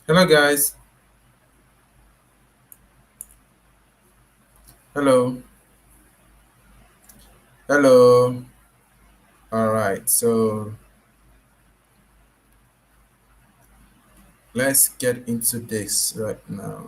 Hello, guys. Hello. Hello. All right. So let's get into this right now.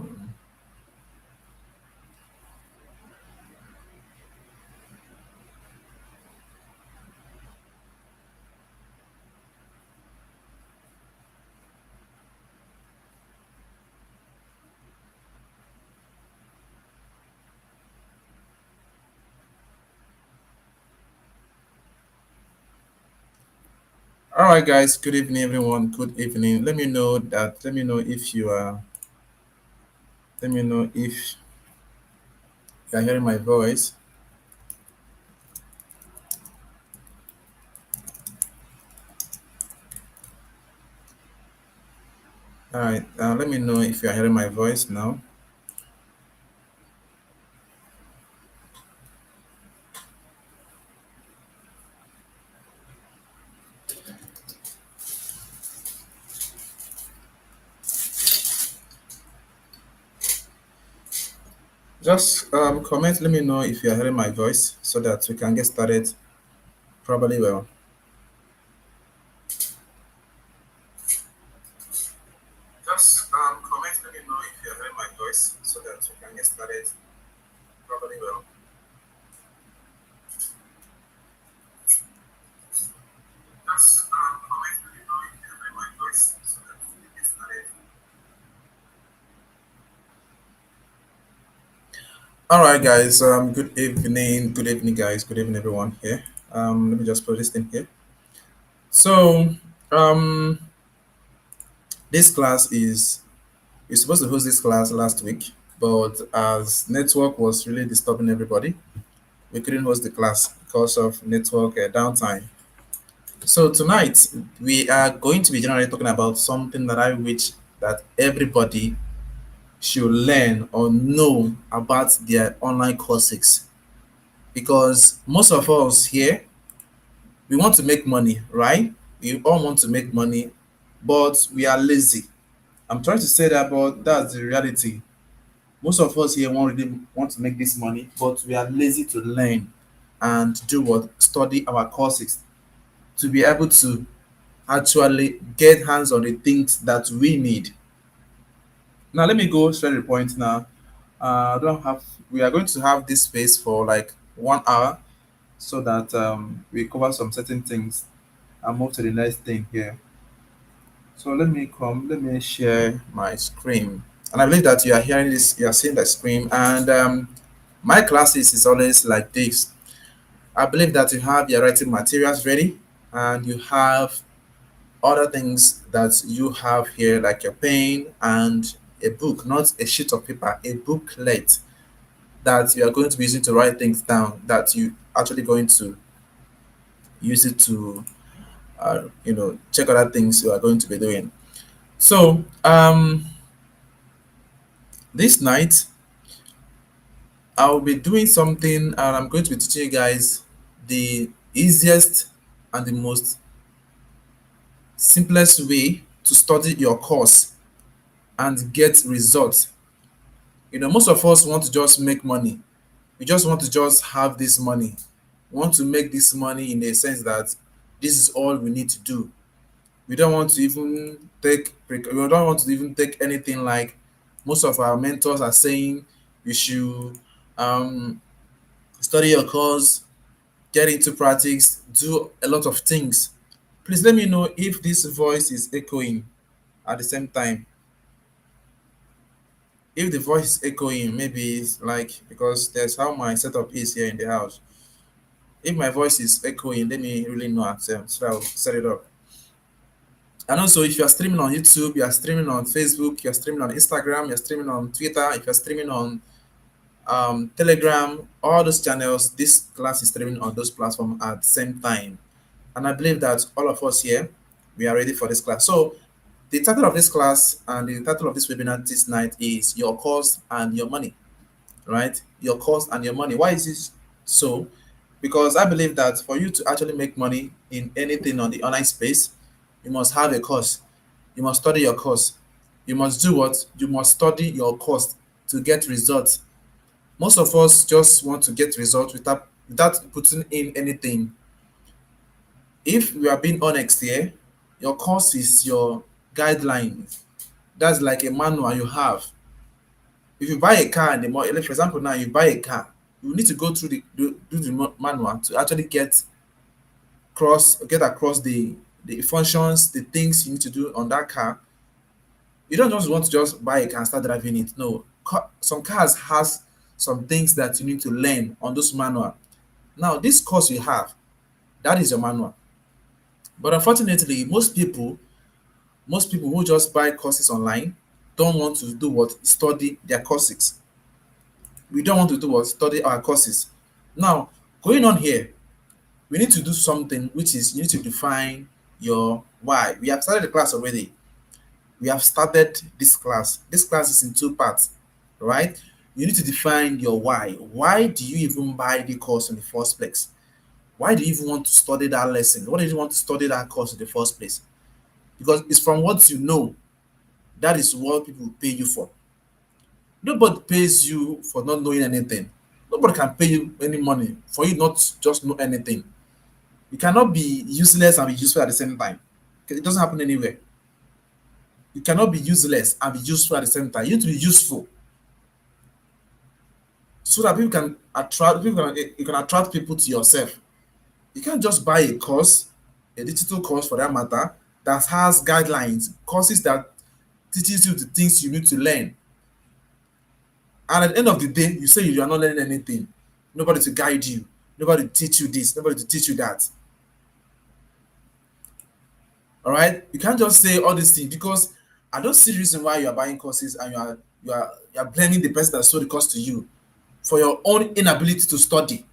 All right, guys. Good evening, everyone. Good evening. Let me know if you are. Let me know if you are hearing my voice. All right. Let me know if you are hearing my voice now. Just comment. Let me know if you are hearing my voice so that we can get started probably well. Just comment. Let me know if you are hearing my voice so that we can get started probably well. Just comment. Let me know if you are hearing my voice so that we can get started. All right, guys. Good evening. Good evening, guys. Good evening, everyone. Here. Let me just put this thing here. So, um, this class is we're supposed to host this class last week, but as network was really disturbing everybody, we couldn't host the class because of network downtime. So tonight we are going to be generally talking about something that I wish that everybody should learn or know about their online courses because most of us here we want to make money, right? We all want to make money, but we are lazy. I'm trying to say that, but that's the reality. Most of us here want really want to make this money, but we are lazy to learn and do what study our courses to be able to actually get hands on the things that we need. Now, let me go straight to the point. Now, I don't have. We are going to have this space for like 1 hour so that we cover some certain things and move to the next thing here. So let me share my screen. And I believe that you are hearing this, you are seeing the screen. And my classes is always like this. I believe that you have your writing materials ready and you have other things that you have here, like your pen and a book, not a sheet of paper, a booklet that you are going to be using to write things down that you actually going to use it to check other things you are going to be doing. So this night I'll be doing something and I'm going to be teaching you guys the easiest and the most simplest way to study your course and get results. Most of us want to just make money. We just want to just have this money. We want to make this money in a sense that this is all we need to do. We don't want to even we don't want to even take anything like most of our mentors are saying you should um, study your course, get into practice, do a lot of things. Please let me know if this voice is echoing at the same time. If the voice is echoing, maybe it's like because that's how my setup is here in the house. If my voice is echoing, let me really know at so I'll set it up. And also, if you are streaming on YouTube, you are streaming on Facebook, you are streaming on Instagram, you are streaming on Twitter, if you are streaming on Telegram, all those channels, this class is streaming on those platforms at the same time. And I believe that all of us here, we are ready for this class. So the title of this class and the title of this webinar this night is Your Course and Your Money, right? Your course and your money. Why is this so? Because I believe that for you to actually make money in anything on the online space, you must have a course. You must study your course. You must do what? You must study your course to get results. Most of us just want to get results without putting in anything. If we are being honest here, your course is your guideline. That's like a manual you have. If you buy a car and like for example now you buy a car, you need to go through do the manual to actually get across the functions, the things you need to do on that car. You don't just want to just buy a car and start driving it. No, some cars has some things that you need to learn on those manual. Now this course you have, that is your manual. But unfortunately, most people who just buy courses online don't want to do what? Study their courses. We don't want to do what? Study our courses. Now, going on here, we need to do something, which is you need to define your why. We have started the class already. We have started this class. This class is in two parts, right? You need to define your why. Why do you even buy the course in the first place? Why do you even want to study that lesson? Why do you want to study that course in the first place? Because it's from what you know, that is what people pay you for. Nobody pays you for not knowing anything. Nobody can pay you any money for you not just know anything. You cannot be useless and be useful at the same time. It doesn't happen anywhere. You cannot be useless and be useful at the same time. You need to be useful so that you can attract people to yourself. You can't just buy a course, a digital course for that matter, that has guidelines, courses that teaches you the things you need to learn. And at the end of the day, you say you are not learning anything. Nobody to guide you, nobody to teach you this, nobody to teach you that. All right, you can't just say all these things because I don't see the reason why you are buying courses and you are blaming the person that sold the course to you for your own inability to study,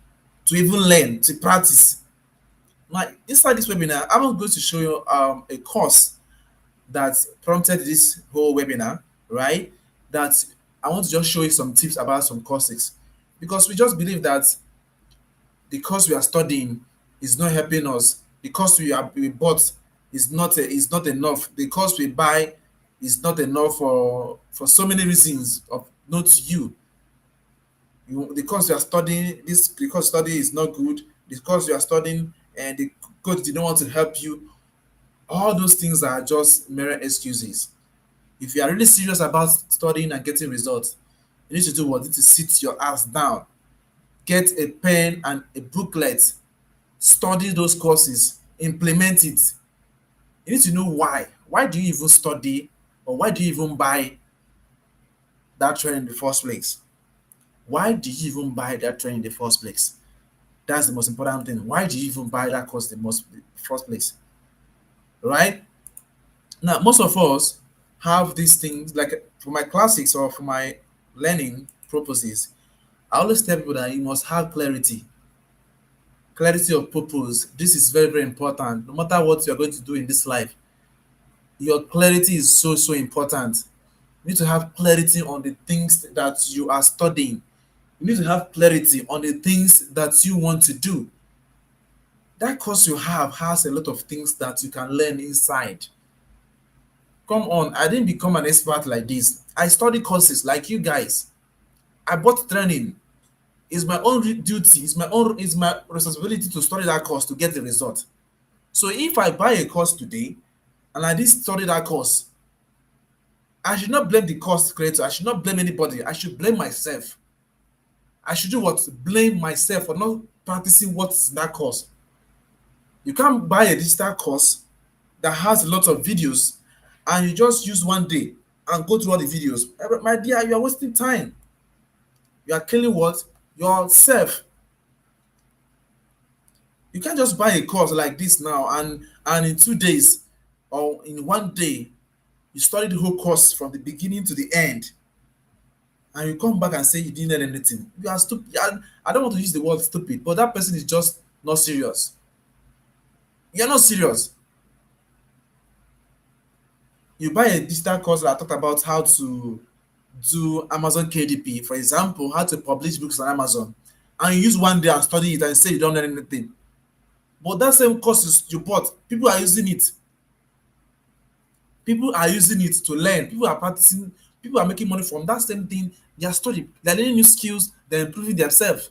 to even learn, to practice. Now, inside this webinar, I'm going to show you a course that prompted this whole webinar, right? That I want to just show you some tips about some courses because we just believe that the course we are studying is not helping us. The course we bought is not enough. The course we buy is not enough for so many reasons of not you. The course you are studying, this the course study is not good. The course you are studying and the coach did not want to help you. All those things are just mere excuses. If you are really serious about studying and getting results, you need to do what? You need to sit your ass down, get a pen and a booklet, study those courses, implement it. You need to know why. Why do you even study or why do you even buy that training in the first place? Why do you even buy that training in the first place? That's the most important thing. Why do you even buy that course in the first place? Right? Now, most of us have these things like for my classics or for my learning purposes. I always tell people that you must have clarity of purpose. This is very, very important. No matter what you're going to do in this life, your clarity is so, so important. You need to have clarity on the things that you are studying. You need to have clarity on the things that you want to do. That course you have has a lot of things that you can learn inside. Come on, I didn't become an expert like this. I study courses like you guys. I bought training. It's my own duty, it's my responsibility to study that course to get the result. So if I buy a course today and I didn't study that course, I should not blame the course creator. I should not blame anybody. I should blame myself. I should do what? Blame myself for not practicing what's in that course. You can't buy a digital course that has a lot of videos and you just use one day and go through all the videos. My dear, you are wasting time. You are killing what? Yourself. You can't just buy a course like this now and in 2 days or in one day you study the whole course from the beginning to the end and you come back and say you didn't learn anything. You are stupid. I don't want to use the word stupid, but that person is just not serious. You're not serious. You buy a digital course that talked about how to do Amazon KDP, for example, how to publish books on Amazon, and you use one day and study it and say you don't learn anything. But that same course you bought, people are using it. People are using it to learn. People are practicing. People are making money from that same thing. They are studying. They are learning new skills. They're improving themselves.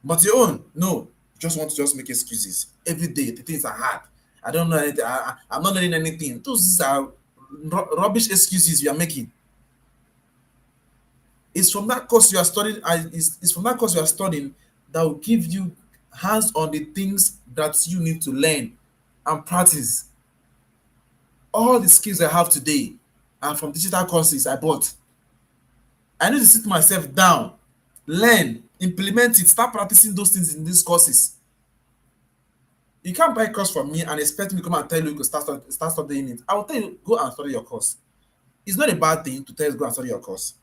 But your own, no. You just want to just make excuses every day. The things are hard. I don't know anything. I'm not learning anything. Those are rubbish excuses you are making. It's from that course you are studying. It's from that course you are studying that will give you hands on the things that you need to learn and practice. All the skills I have today are from digital courses I bought. I need to sit myself down, learn, implement it, start practicing those things in these courses. You can't buy course from me and expect me to come and tell you to start studying it. I will tell you, go and study your course. It's not a bad thing to tell you to go and study your course.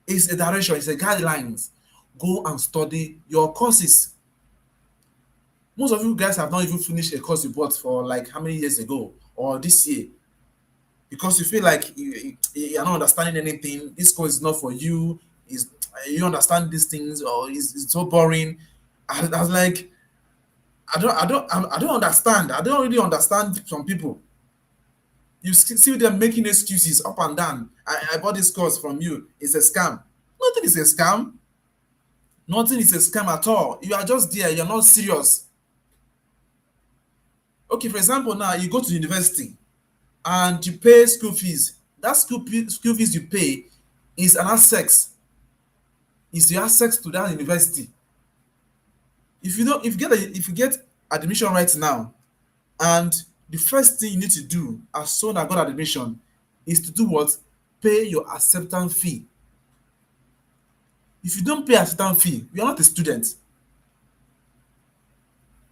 It's a direction, it's a guidelines. Go and study your courses. Most of you guys have not even finished a course you bought for like how many years ago or this year because you feel like you are not understanding anything. This course is not for you. Is you understand these things or it's so boring. I was like, I don't understand. I don't really understand some people. You see them making excuses up and down. I bought this course from you. It's a scam. Nothing is a scam. Nothing is a scam at all. You are just there. You're not serious. Okay, for example, now you go to university and you pay school fees. That school fees you pay is an access. Is your access to that university. If you don't, if you get admission right now, and the first thing you need to do as soon as I got admission is to do what? Pay your acceptance fee. If you don't pay acceptance fee, you are not a student.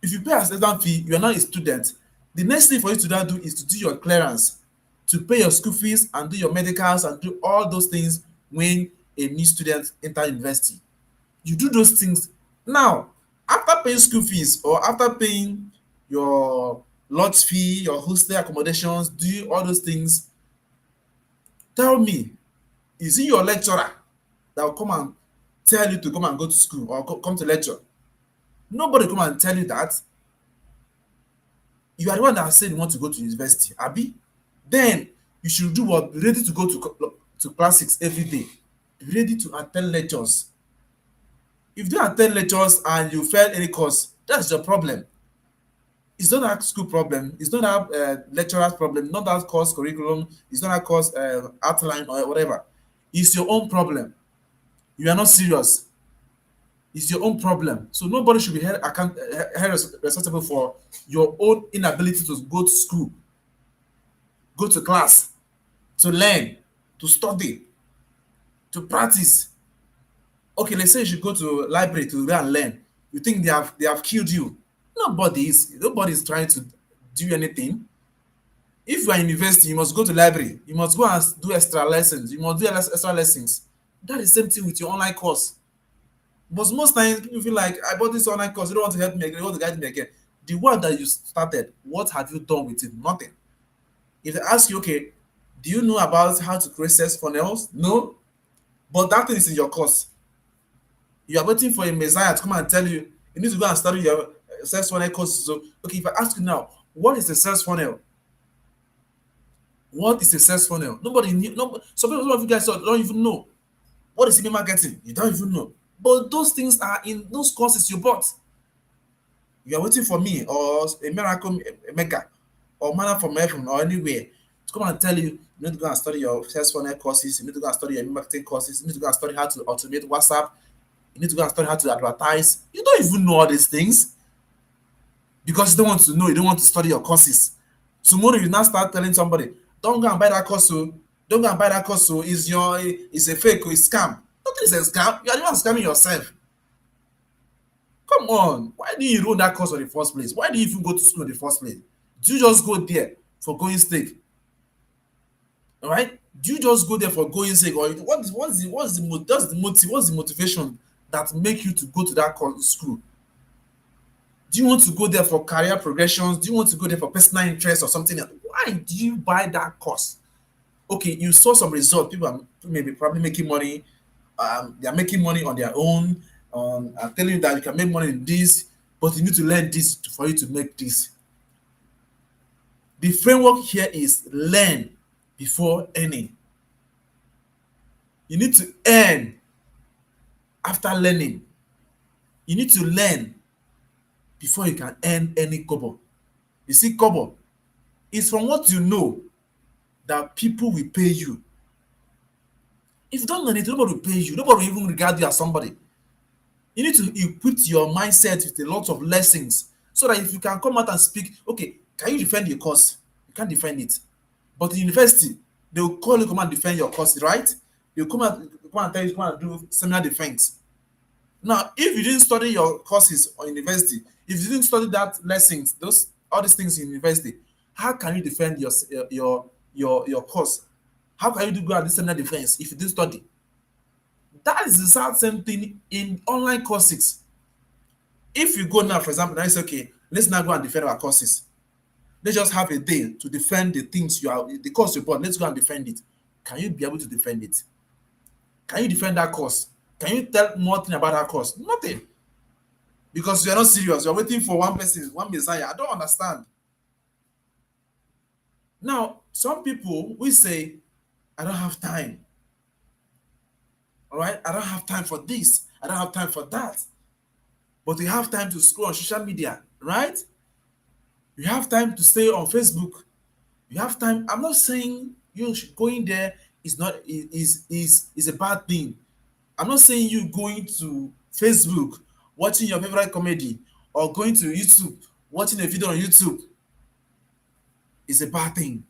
If you pay acceptance fee, you are not a student. The next thing for you to now do is to do your clearance, to pay your school fees and do your medicals and do all those things when a new student enter university. You do those things now. After paying school fees or after paying your lodge fee, your hostel accommodations, do all those things, tell me, is it your lecturer that will come and tell you to come and go to school or come to lecture? Nobody come and tell you that. You are the one that said you want to go to university, abi? Then you should do what? Be ready to go to classics every day. Be ready to attend lectures. If you don't attend lectures and you fail any course, that's your problem. It's not that school problem. It's not that lecturer's problem. Not that course curriculum. It's not that course outline or whatever. It's your own problem. You are not serious. It's your own problem. So nobody should be held responsible for your own inability to go to school, go to class, to learn, to study, to practice. Okay, let's say you should go to library to go and learn. You think they have killed you. Nobody is trying to do anything. If you are in university, you must go to library. You must go and do extra lessons. You must do extra lessons. That is the same thing with your online course. But most times people feel like I bought this online course, you don't want to help me again, you want to guide me again. The one that you started, what have you done with it? Nothing. If they ask you, okay, do you know about how to create sales funnels? No. But that thing is in your course. You are waiting for a messiah to come and tell you you need to go and study your sales funnel course. So, okay, if I ask you now, what is a sales funnel? What is a sales funnel? Nobody knew. No, some of you guys don't even know. What is email marketing? You don't even know. But those things are in those courses you bought. You are waiting for me or a miracle a mega or manna from heaven or anywhere to come and tell you you need to go and study your sales funnel courses, you need to go and study your email marketing courses, you need to go and study how to automate WhatsApp, you need to go and study how to advertise. You don't even know all these things because you don't want to know, you don't want to study your courses. Tomorrow you now start telling somebody, don't go and buy that course, so don't go and buy that course, so it's a fake or it's scam. Nothing is a scam. You are the one scamming yourself. Come on, why do you enroll that course in the first place? Why do you even go to school in the first place? Do you just go there for going sake? All right? Do you just go there for going sake, or what's the motivation that make you to go to that school? Do you want to go there for career progressions? Do you want to go there for personal interest or something else? Why do you buy that course? Okay, you saw some result. People are maybe probably making money. They are making money on their own. I'm telling you that you can make money in this, but you need to learn this for you to make this. The framework here is learn before earning. You need to earn after learning. You need to learn before you can earn any kobo. You see, kobo is from what you know that people will pay you. If you don't learn it, nobody will pay you. Nobody will even regard you as somebody. You need to equip your mindset with a lot of lessons so that if you can come out and speak, okay, can you defend your course? You can't defend it. But in university, they will call you come and defend your course, right? They'll come and tell you come and do seminar defense. Now, if you didn't study your courses or university, if you didn't study that lessons, those all these things in university, how can you defend your course? How can you do good at this seminar defense if you didn't study? That is the exact same thing in online courses. If you go now, for example, now it's okay, let's now go and defend our courses. Let's just have a day to defend the things you are, the course you bought. Let's go and defend it. Can you be able to defend it? Can you defend that course? Can you tell more thing about that course? Nothing. Because you're not serious. You're waiting for one person, one messiah. I don't understand. Now, some people will say, I don't have time. All right? I don't have time for this. I don't have time for that. But you have time to scroll on social media, right? You have time to stay on Facebook. You have time. I'm not saying you going there is not is a bad thing. I'm not saying you going to Facebook watching your favorite comedy or going to YouTube watching a video on YouTube is a bad thing.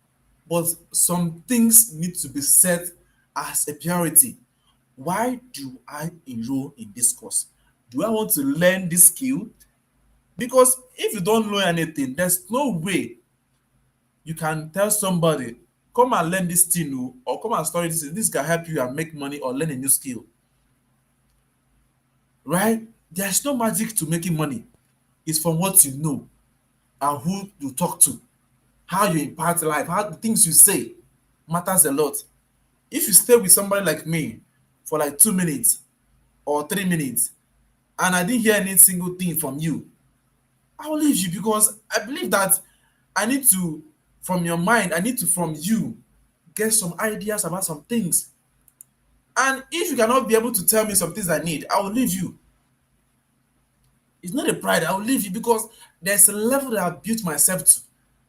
But some things need to be set as a priority. Why do I enroll in this course? Do I want to learn this skill? Because if you don't know anything, there's no way you can tell somebody, come and learn this thing or come and study this. This can help you and make money or learn a new skill. Right? There's no magic to making money. It's from what you know and who you talk to, how you impact life, how the things you say matters a lot. If you stay with somebody like me for like 2 minutes or 3 minutes and I didn't hear any single thing from you, I will leave you because I believe that I need to, from your mind, I need to, from you, get some ideas about some things. And if you cannot be able to tell me some things I need, I will leave you. It's not a pride, I will leave you because there's a level that I've built myself to.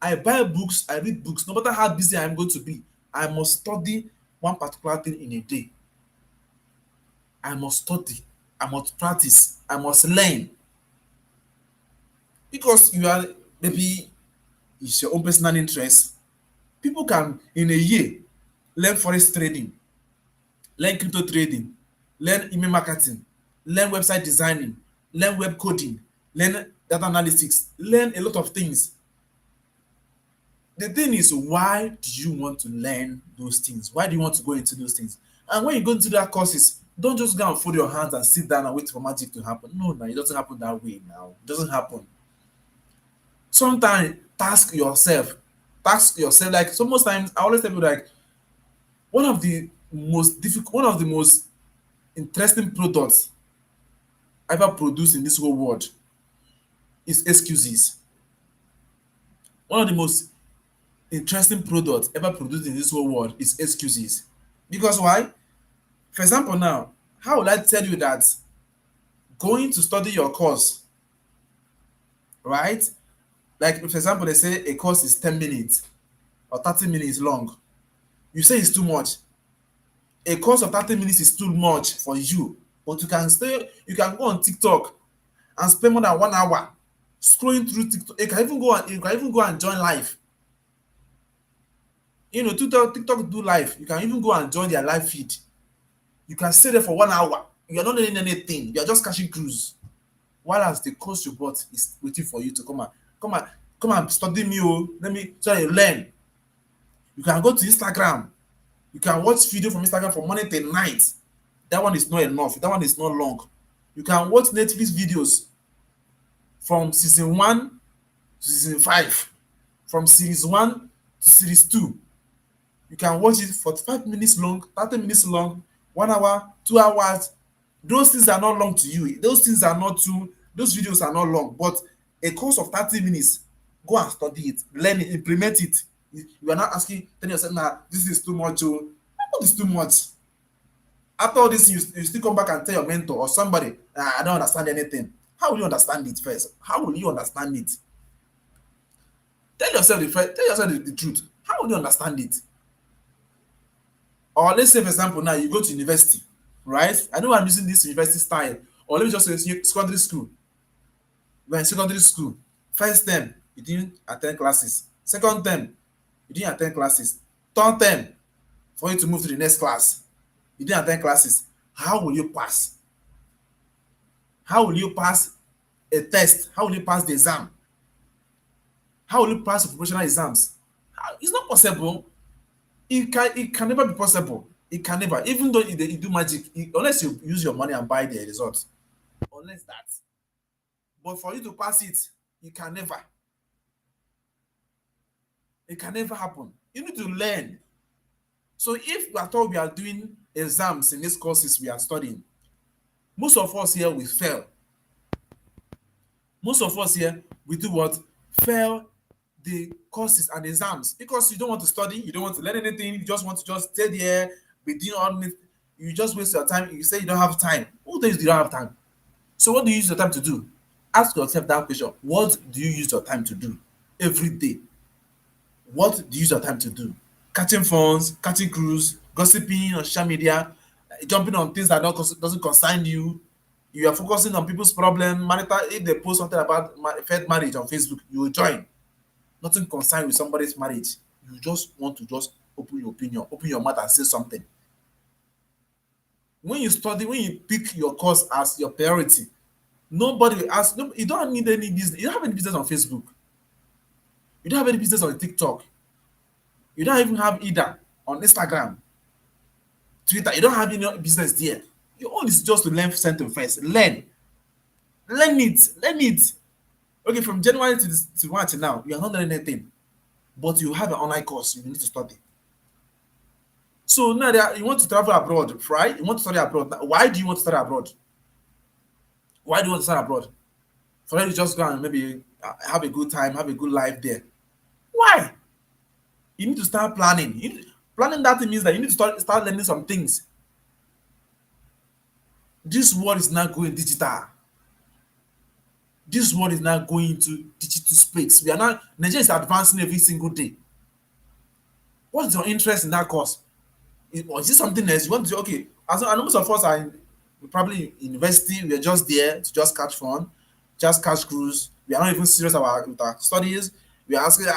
I buy books, I read books, no matter how busy I'm going to be. I must study one particular thing in a day. I must study, I must practice, I must learn. Because you are maybe it's your own personal interest. People can in a year learn forex trading, learn crypto trading, learn email marketing, learn website designing, learn web coding, learn data analytics, learn a lot of things. The thing is, why do you want to learn those things? Why do you want to go into those things? And when you go into that courses, don't just go and fold your hands and sit down and wait for magic to happen. No, no, it doesn't happen that way now. It doesn't happen. Sometimes task yourself. Like so most times, I always tell you like one of the most interesting products ever produced in this whole world is excuses. One of the most interesting products ever produced in this whole world is excuses. Because why? For example, now, how would I tell you that going to study your course, right? Like, for example, they say a course is 10 minutes or 30 minutes long. You say it's too much. A course of 30 minutes is too much for you, but you can go on TikTok and spend more than 1 hour scrolling through TikTok. You can even go and join live. You know, TikTok do live. You can even go and join their live feed. You can stay there for 1 hour. You're not learning anything. You're just catching cruise. While as the course you bought is waiting for you to come and come and study me. Oh, let me so you learn. You can go to Instagram. You can watch video from Instagram from morning till night. That one is not enough. That one is not long. You can watch Netflix videos from season 1 to season 5, from series 1 to series 2. You can watch it for 5 minutes long, 30 minutes long, 1 hour, 2 hours. Those things are not long to you. Those videos are not long. But a course of 30 minutes, Go and study it, learn it, implement it. You are not asking, telling yourself, nah, this is too much. Oh. What is too much? After all this, you still come back and tell your mentor or somebody, "Ah, I don't understand anything." How will you understand it first? How will you understand it? Tell yourself the truth. How will you understand it? Or let's say, for example, now you go to university, right? I know I'm using this university style. Or let me just say secondary school. We're in secondary school. First term, you didn't attend classes. Second term, you didn't attend classes. Third term, for you to move to the next class, you didn't attend classes. How will you pass? How will you pass a test? How will you pass the exam? How will you pass the professional exams? It's not possible. It can never be possible. It can never. Even though you do magic, unless you use your money and buy the results. Unless that. But for you to pass it, you can never. It can never happen. You need to learn. So if we are told we are doing exams in these courses we are studying, most of us here will fail. Most of us here we do what? Fail the courses and exams because you don't want to study, you don't want to learn anything, you just want to just stay there, be doing all this. You just waste your time. You say you don't have time. Who tells you don't have time? So what do you use your time to do? Ask yourself that question. What do you use your time to do every day? What do you use your time to do? Catching phones, catching cruise, gossiping on social media, jumping on things that doesn't concern you. You are focusing on people's problem. Marital, if they post something about failed marriage on Facebook, you will join. Nothing concerned with somebody's marriage. You just want to just open your opinion, open your mouth and say something. When you study, when you pick your course as your priority, nobody will ask. No, you don't need any business. You don't have any business on Facebook. You don't have any business on TikTok. You don't even have either on Instagram, Twitter. You don't have any business there. Your own is just to learn something first. Learn it, learn it. Okay, from January to March now, you are not learning anything, but you have an online course you need to study. So now that you want to travel abroad, right? You want to study abroad. Why do you want to study abroad? Why do you want to study abroad? For you to just go and maybe have a good time, have a good life there. Why? You need to start planning. Planning that thing means that you need to start learning some things. This world is now going digital. This world is now going into digital space. We are now Nigeria is advancing every single day. What's your interest in that course? Or is it something else you want to do? Okay, as I know most of us are probably in university, we are just there to just catch fun, just catch cruise. We are not even serious about with our studies. We are asking,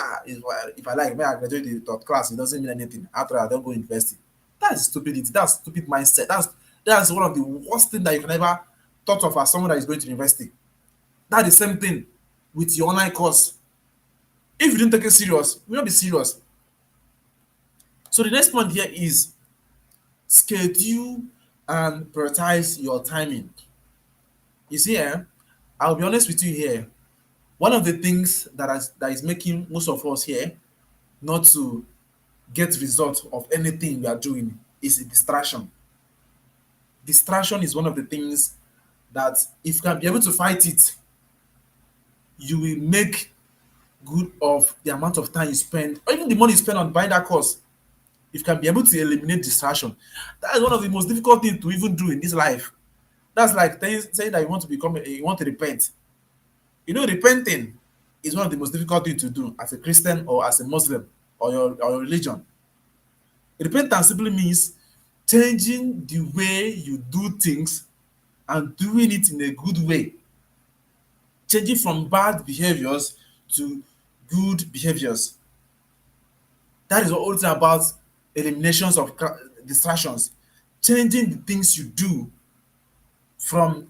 if I like, may I graduate the third class, it doesn't mean anything. After I don't go university. That is stupidity. That's stupid mindset. That's one of the worst thing that you can ever thought of as someone that is going to university. That is the same thing with your online course. If you don't take it serious, you will not be serious. So the next point here is schedule and prioritize your timing. You see, I'll be honest with you here. One of the things that is making most of us here not to get result of anything we are doing is a distraction. Distraction is one of the things that if you can be able to fight it, you will make good of the amount of time you spend, or even the money you spend on buying that course. If you can be able to eliminate distraction, that is one of the most difficult things to even do in this life. That's like saying that you want to repent. Repenting is one of the most difficult things to do as a Christian or as a Muslim or your religion. Repentance simply means changing the way you do things and doing it in a good way, changing from bad behaviors to good behaviors. That is all it's about eliminations of distractions, changing the things you do from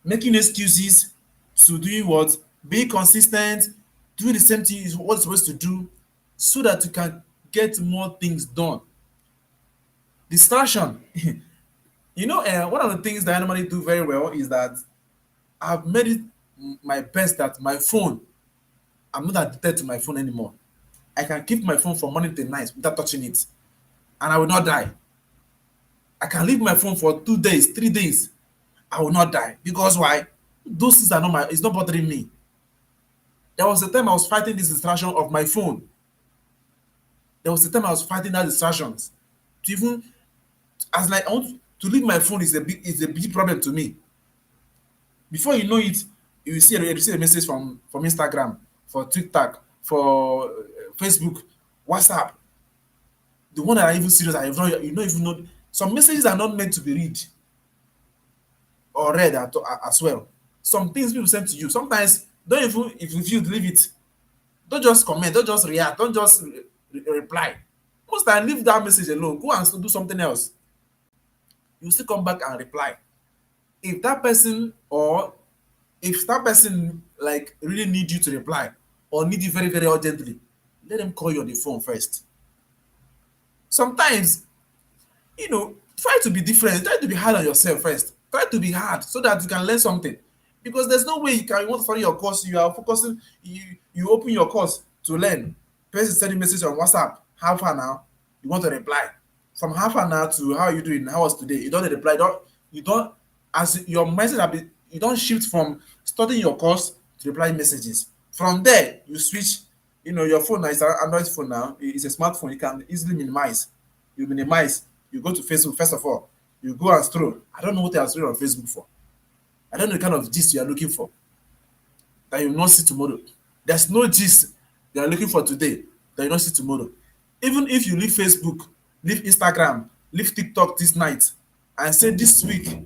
making excuses to doing what? Being consistent, doing the same thing is what you're supposed to do so that you can get more things done. Distraction. One of the things that I normally do very well is that I've made it my best that my phone, I'm not addicted to my phone anymore. I can keep my phone from morning till night without touching it, and I will not die. I can leave my phone for 2 days, 3 days. I will not die because why? Those things are not it's not bothering me. There was a time I was fighting this distraction of my phone. There was a time I was fighting that distractions. To even as like I want to leave my phone is a big problem to me. Before you know it, you receive a message from Instagram, for TikTok, for Facebook, WhatsApp. The one that are even serious, I have not you don't even know. Some messages are not meant to be read or read as well. Some things people send to you. Sometimes don't even if you delete it, don't just comment, don't just react, don't just reply. Most time leave that message alone. Go and do something else. You still come back and reply. If that person or if that person like really need you to reply or need you very very urgently, let them call you on the phone first. Sometimes, try to be different, try to be hard on yourself first, try to be hard so that you can learn something, because there's no way you want to study your course, you are focusing, you open your course to learn, person send you message on WhatsApp, how far now, you want to reply, from how far now to how you doing, how was today, you don't reply, you don't as your mindset have been, you don't shift from studying your course to replying messages. From there you switch, your phone now is an Android phone, now it's a smartphone, you can easily minimize, you minimize, you go to Facebook first of all, you go and scroll. I don't know what you are scrolling on Facebook for. I don't know the kind of gist you are looking for that you will not see tomorrow. There's no gist you are looking for today that you will not see tomorrow. Even if you leave Facebook, leave Instagram, leave TikTok this night, and say this week,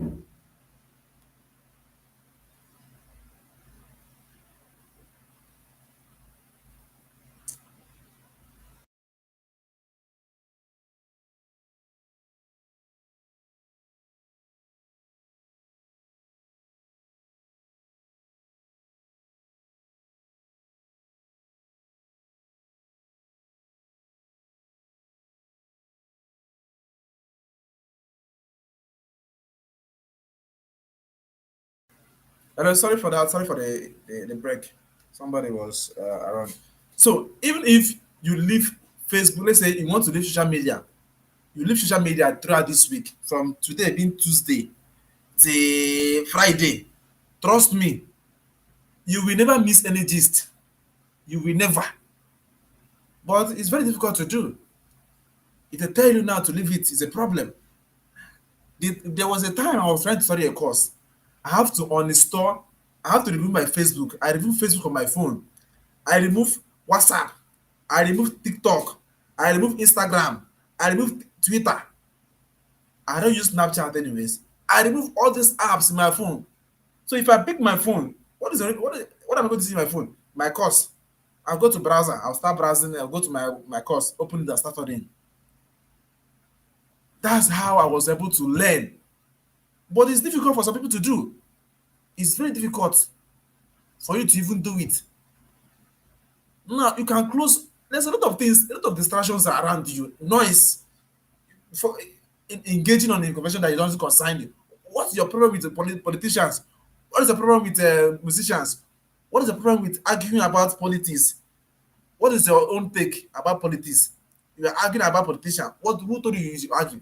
sorry for that, sorry for the break. Somebody was around. So even if you leave Facebook, let's say you want to leave social media, you leave social media throughout this week, from today being Tuesday till Friday, trust me, you will never miss any gist. You will never. But it's very difficult to do. If they tell you now to leave it, it's a problem. There was a time I was trying to study a course. I have to uninstall, I have to remove my Facebook. I remove Facebook on my phone. I remove WhatsApp. I remove TikTok. I remove Instagram. I remove Twitter. I don't use Snapchat anyways. I remove all these apps in my phone. So if I pick my phone, what am I going to see in my phone? My course. I'll go to browser. I'll start browsing. I'll go to my course, open it and start studying. That's how I was able to learn. But it's difficult for some people to do. It's very difficult for you to even do it. Now you can close. There's a lot of things, a lot of distractions are around you. Noise, for engaging on information that you don't concern you. What's your problem with the politicians? What is the problem with musicians? What is the problem with arguing about politics? What is your own take about politics? You are arguing about politicians. Who told you should argue?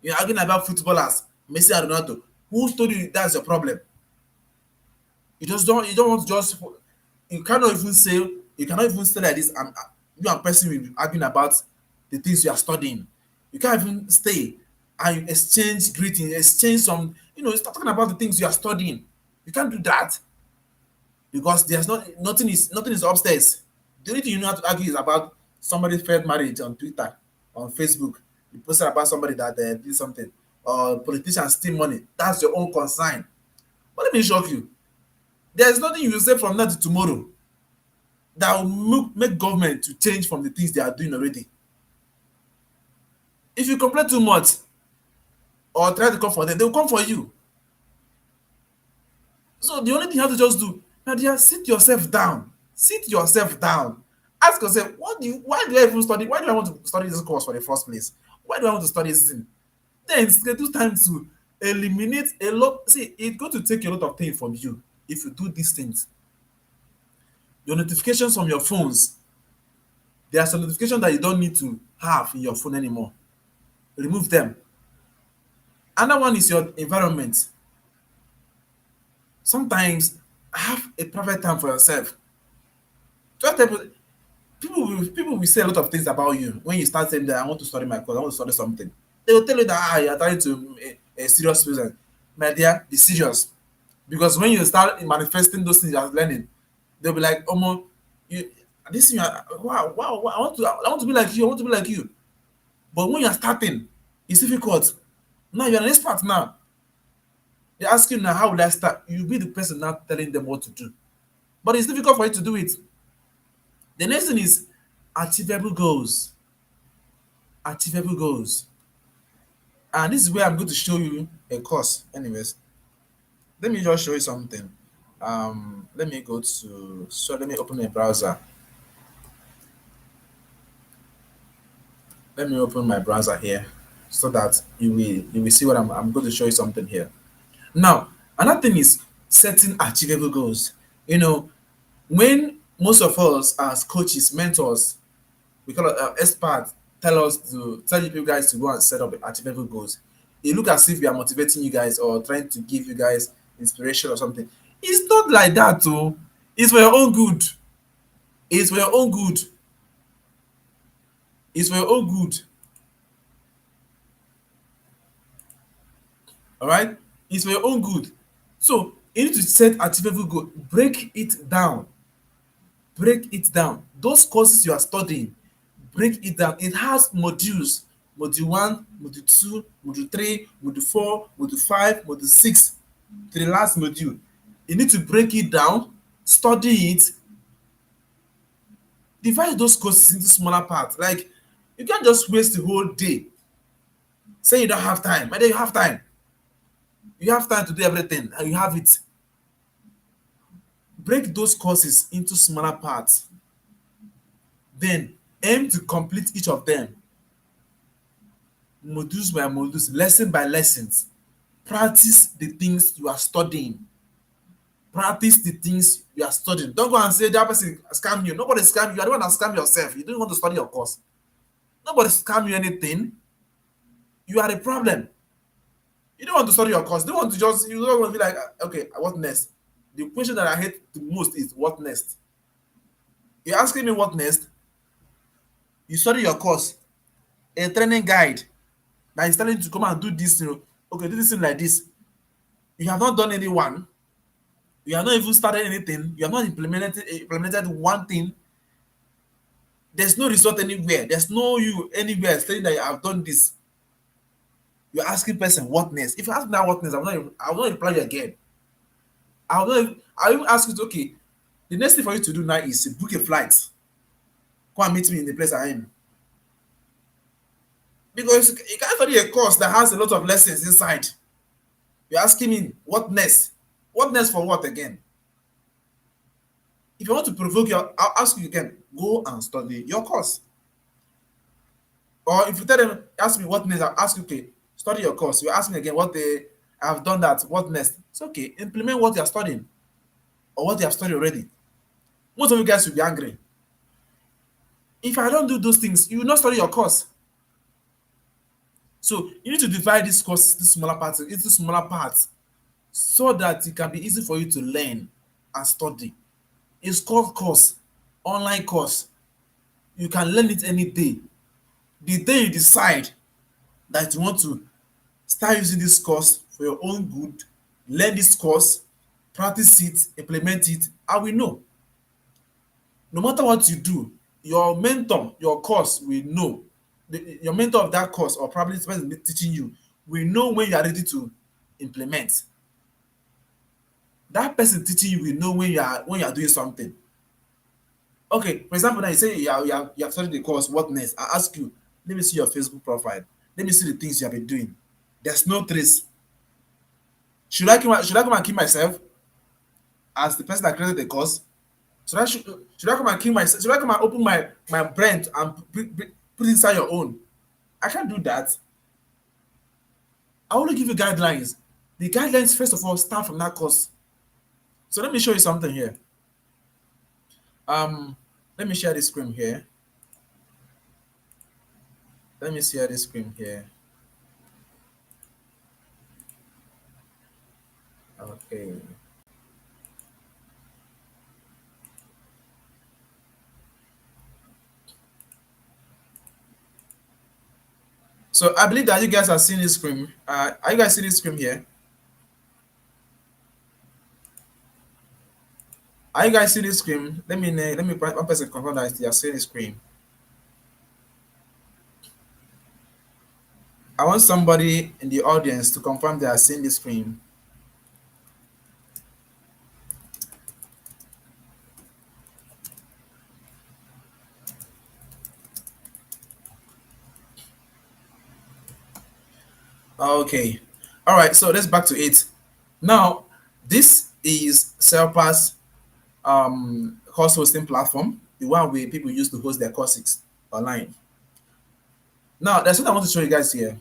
You're arguing about footballers, Messi and Ronaldo. Who told you that's your problem? You don't want to just, you cannot even say, you cannot even say like this, and you and person will be arguing about the things you are studying. You can't even stay and you exchange greeting, exchange some, start talking about the things you are studying. You can't do that, because there's nothing is upstairs. The only thing you know how to argue is about somebody's failed marriage on Twitter, on Facebook. You posted about somebody that did something, or politicians steal money. That's your own concern. But let me shock you. There's nothing you will say from now to tomorrow that will make government to change from the things they are doing already. If you complain too much or try to come for them, they will come for you. So the only thing you have to just do, Nadia, sit yourself down. Sit yourself down. Ask yourself, why do I even study? Why do I want to study this course for the first place? Why do I want to study this thing? Then schedule time to eliminate a lot. See, it's going to take a lot of things from you if you do these things. Your notifications from your phones, there are some notifications that you don't need to have in your phone anymore. Remove them. Another one is your environment. Sometimes have a private time for yourself. Just tell people will say a lot of things about you when you start saying that I want to study my course, I want to study something. They will tell you that you are trying to a serious person. My dear, be serious. Because when you start manifesting those things you are learning, they'll be like, Omo, you this thing, wow, wow, wow, I want to be like you, I want to be like you. But when you're starting, it's difficult. Now you're an expert now. They ask you now, how will I start? You'll be the person now telling them what to do. But it's difficult for you to do it. The next thing is achievable goals. Achievable goals. And this is where I'm going to show you a course. Anyways, let me just show you something. Let me go to, so let me open a browser. Let me open my browser here so that you will see what I'm going to show you something here. Now, another thing is setting achievable goals. You know, when most of us as coaches, mentors, we call it experts, tell you guys to go and set up achievable goals. It look as if we are motivating you guys or trying to give you guys inspiration or something. It's not like that, oh. It's for your own good. It's for your own good. It's for your own good. All right? It's for your own good. So you need to set achievable goal. Break it down. Break it down. Those courses you are studying, break it down. It has modules. Module 1, module 2, module 3, module 4, module 5, module 6 to the last module. You need to break it down, study it, divide those courses into smaller parts. Like, you can't just waste the whole day. Say you don't have time, but then you have time. You have time to do everything and you have it. Break those courses into smaller parts. Then aim to complete each of them, modules by modules, lesson by lessons. Practice the things you are studying. Practice the things you are studying. Don't go and say that person scam you. Nobody scam you. You are the one that scam yourself. You don't want to study your course. Nobody scam you anything. You are the problem. You don't want to study your course. You don't want to just, you don't want to be like, okay, what next? The question that I hate the most is what next? You're asking me what next? You study your course, a training guide that is telling you to come and do this, okay, do this thing like this. You have not done any one. You have not even started anything. You have not implemented one thing. There's no result anywhere. There's no you anywhere saying that you have done this. You're asking person what next. If you ask me that what next, I will not reply you again. I will even ask you to, okay, the next thing for you to do now is to book a flight. Come and meet me in the place I am. Because you can't study a course that has a lot of lessons inside. You're asking me what next? What next for what again? If you want to provoke your, I'll ask you again, go and study your course. Or if you tell them, ask me what next, I'll ask you, okay, study your course. You ask me again what they have done that, what next? It's okay, implement what you're studying or what you have studied already. Most of you guys will be angry. If I don't do those things, you will not study your course. So you need to divide this course into smaller parts so that it can be easy for you to learn and study. It's called course, online course. You can learn it any day. The day you decide that you want to start using this course for your own good, learn this course, practice it, implement it, and we know. No matter what you do, your mentor, your course will know. Your mentor of that course, or probably the person teaching you, will know when you are ready to implement. That person teaching you will know when you are doing something. Okay, for example, now you say you have studied the course, what next? I ask you, let me see your Facebook profile. Let me see the things you have been doing. There's no trace. Should I come and kill myself as the person that created the course? Should I come and kill myself? Should I come and open my brain and put inside your own? I can't do that. I only give you guidelines. The guidelines, first of all, start from that course. So let me show you something here. Um, let me share this screen here. Let me share this screen here. Okay. So I believe that you guys are seeing this screen. Are you guys seeing this screen here? Are you guys seeing this screen? Let me one person confirm that you are seeing the screen. I want somebody in the audience to confirm they are seeing the screen. Okay. All right. So let's back to it. Now, this is Selpa's course hosting platform, the one where people use to host their courses online. Now, there's what I want to show you guys here.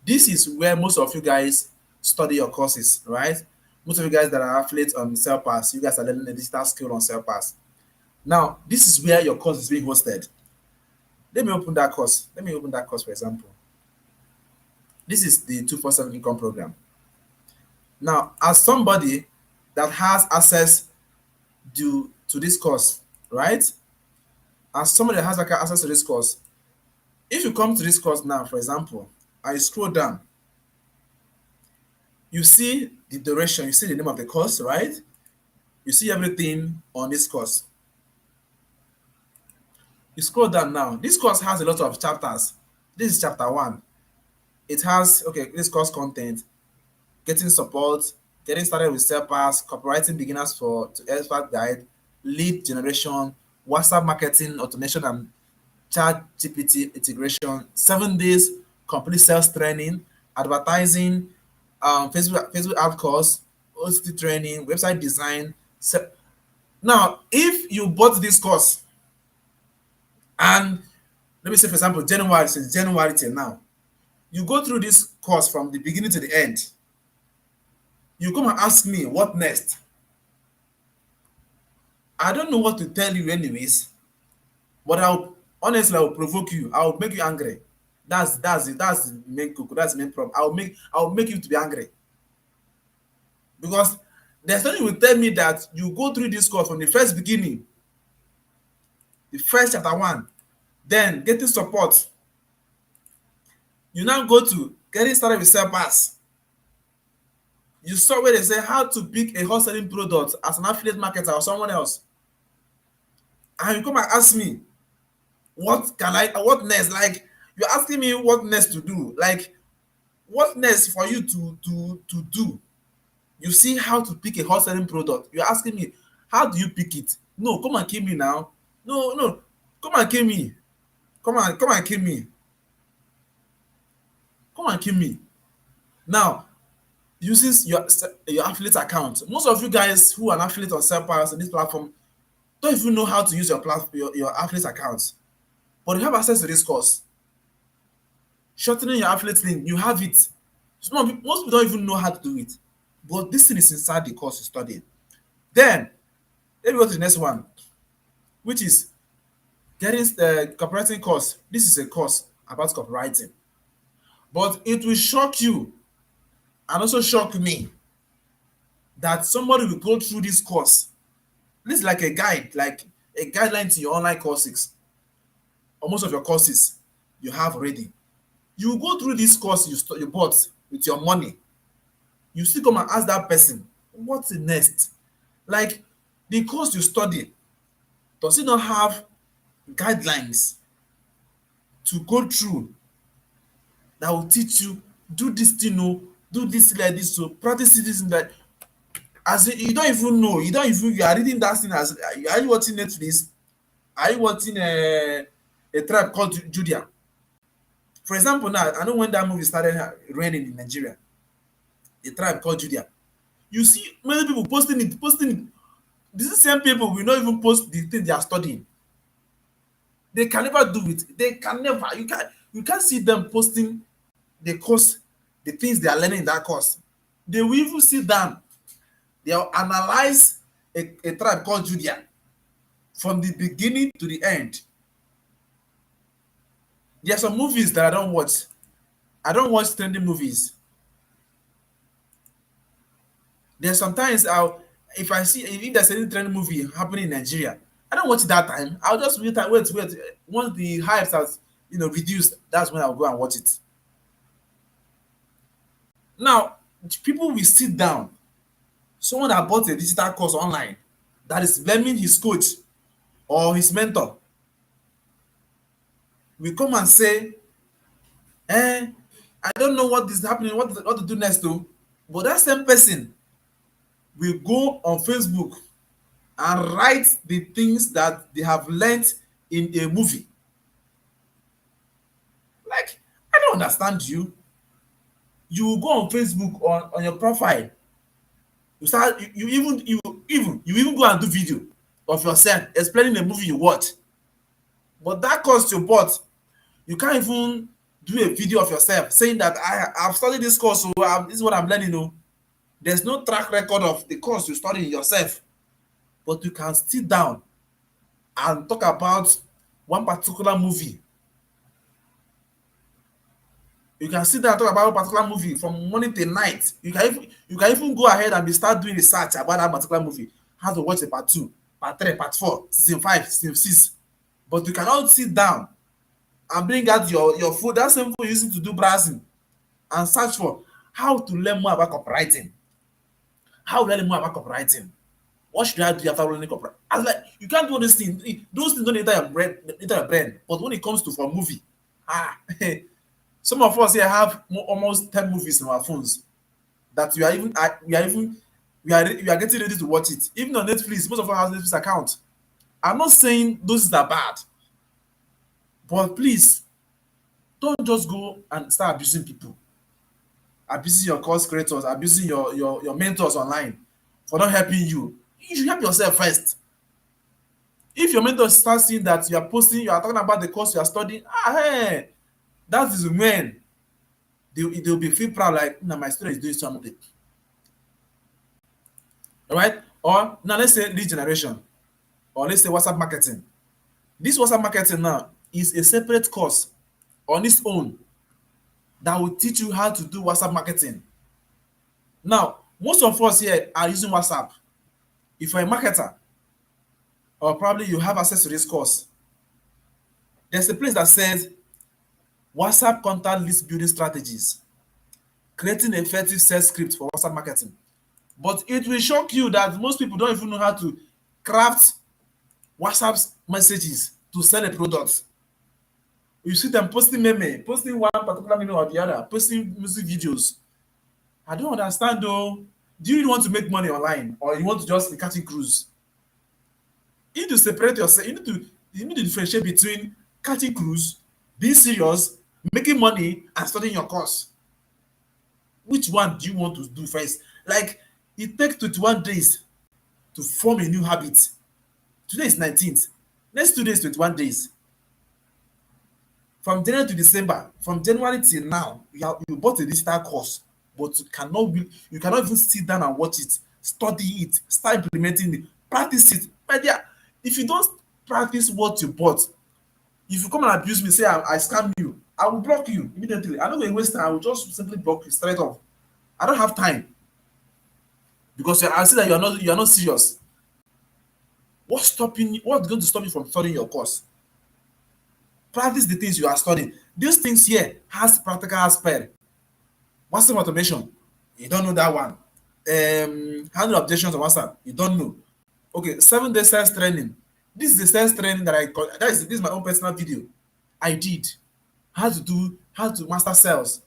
This is where most of you guys study your courses, right? Most of you guys that are affiliates on Selpass, you guys are learning a digital skill on Selpass. Now, this is where your course is being hosted. Let me open that course. Let me open that course, for example. This is the 247 income program. Now, as somebody that has access to this course, right? As somebody that has access to this course, if you come to this course now, for example, I scroll down, you see the duration, you see the name of the course, right? You see everything on this course. You scroll down now. This course has a lot of chapters. This is chapter one. It has, okay, this course content, getting support, getting started with Selpass, copywriting beginners for to expert guide, lead generation, WhatsApp marketing automation and chat GPT integration, 7 days complete sales training, advertising, Facebook ad course, OCT training, website design. Now, if you bought this course and let me say, for example, January, since January till now, you go through this course from the beginning to the end, you come and ask me what next. I don't know what to tell you anyways, but I'll provoke you. I'll make you angry. That's it. That's the main cook. That's the main problem. I'll make you to be angry. Because there's nothing will tell me that you go through this course from the first beginning, the first chapter one, then getting support. You now go to getting started with Selpass. You saw where they say how to pick a hot selling product as an affiliate marketer or someone else. And you come and ask me, what next? Like, you're asking me what next to do. Like, what next for you to do? You see how to pick a hot selling product. You're asking me, how do you pick it? No, come and kill me now. No, no, come and kill me. Come and kill me. Come and kill me. Now, using your affiliate account. Most of you guys who are an affiliate on Selpass on this platform don't even know how to use your affiliate account. But you have access to this course. Shortening your affiliate link, you have it. Most people don't even know how to do it. But this thing is inside the course you studied. Then, let me go to the next one, which is getting the copywriting course. This is a course about copywriting. But it will shock you and also shock me that somebody will go through this course. This is like a guide, like a guideline to your online courses, or most of your courses you have already. You go through this course you bought with your money. You still come and ask that person, what's the next? Like, the course you study, does it not have guidelines to go through that will teach you, do this thing, oh, do this like this, so practice this and that. As in, you don't even know, you are reading that thing as, are you watching Netflix? Are you watching a tribe called Judia? For example, now I know when that movie started raining in Nigeria, a tribe called Judia. You see many people posting it. These same people will not even post the thing they are studying. They can never do it. They can never. You can't see them posting the course, the things they are learning in that course. They will even sit down. They'll analyze a tribe called Judia from the beginning to the end. There are some movies that I don't watch. I don't watch trending movies. There's sometimes if I see if there's any trending movie happening in Nigeria, I don't watch it that time. I'll just wait. Once the hype reduced, that's when I'll go and watch it. Now, people will sit down. Someone that bought a digital course online that is blaming his coach or his mentor will come and say, I don't know what is happening, what to do next though. But that same person will go on Facebook and write the things that they have learnt in a movie. Like, I don't understand you. You will go on Facebook on your profile. You start you even go and do video of yourself explaining the movie you watch. But that course you bought, you can't even do a video of yourself saying that I've studied this course, so this is what I'm learning. Oh. There's no track record of the course you study yourself, but you can sit down and talk about one particular movie. You can sit down and talk about one particular movie from morning till night. You can even go ahead and start doing research about that particular movie. How to watch the part 2, part 3, part 4, season 5, season 6. But you cannot sit down and bring out your phone, that same phone you're using to do browsing, and search for how to learn more about copywriting. How to learn more about copywriting. What should I do after learning copyright? I was like, you can't do those things. Those things don't enter your brain. But when it comes to for movie, ah, some of us here have almost 10 movies in our phones that we are getting ready to watch it. Even on Netflix, most of us have Netflix account. I'm not saying those are bad, but please don't just go and start abusing people, abusing your course creators, abusing your mentors online for not helping you. You should help yourself first. If your mentor starts seeing that you are posting, you are talking about the course you are studying, hey, that is when they'll be feel proud, like, now my student is doing something. All right? Or now let's say lead generation, or let's say WhatsApp marketing. This WhatsApp marketing now is a separate course on its own that will teach you how to do WhatsApp marketing. Now, most of us here are using WhatsApp. If you're a marketer, or probably you have access to this course, there's a place that says WhatsApp contact list building strategies, creating effective sales script for WhatsApp marketing. But it will shock you that most people don't even know how to craft WhatsApp messages to sell a product. You see them posting meme, posting one particular meme or the other, posting music videos. I don't understand though. Do you really want to make money online, or you want to just be catching cruise? You need to separate yourself. You need to differentiate between catching cruise, being serious, making money, and studying your course. Which one do you want to do first? Like, it takes 21 days to form a new habit. Today is 19th. Next 2 days, 21 days. From January to December, from January till now, you bought a digital course, but you cannot even sit down and watch it, study it, start implementing it, practice it. My dear, if you don't practice what you bought, if you come and abuse me, say I scam you, I will block you immediately. I no go waste time. I will just simply block you straight off. I don't have time, because I see that you are not serious. What's going to stop you from studying your course? Practice the things you are studying. These things here has practical aspect. WhatsApp automation, you don't know that one. Handle objections on WhatsApp, you don't know. Okay, 7 day sales training. This is the sales training that this is my own personal video. I did how to master sales.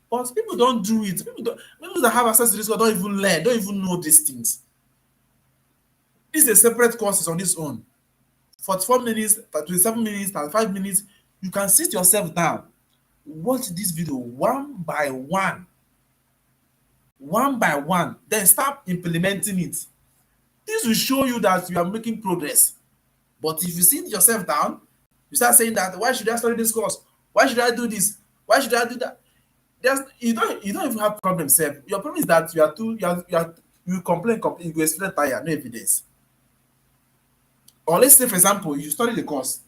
But people don't do it. People that have access to this don't even learn, don't even know these things. This is a separate courses on its own. 44 minutes, 27 minutes, 35 minutes. You can sit yourself down, watch this video one by one, then start implementing it. This will show you that you are making progress. But if you sit yourself down, you start saying that, why should I study this course? Why should I do this? Why should I do that? You don't even have problem sef. Your problem is that you complain, you go explain tire, no evidence. Or let's say, for example, you study the course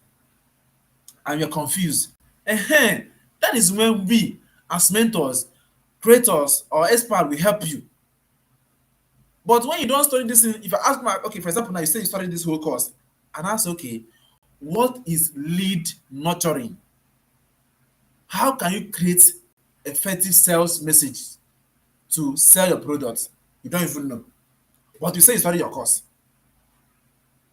and you're confused. That is when we, as mentors, creators, or experts, will help you. But when you don't study this thing, if I ask my, okay, for example, now you say you study this whole course, and ask, okay, what is lead nurturing? How can you create effective sales message to sell your product? You don't even know. But you say you study your course.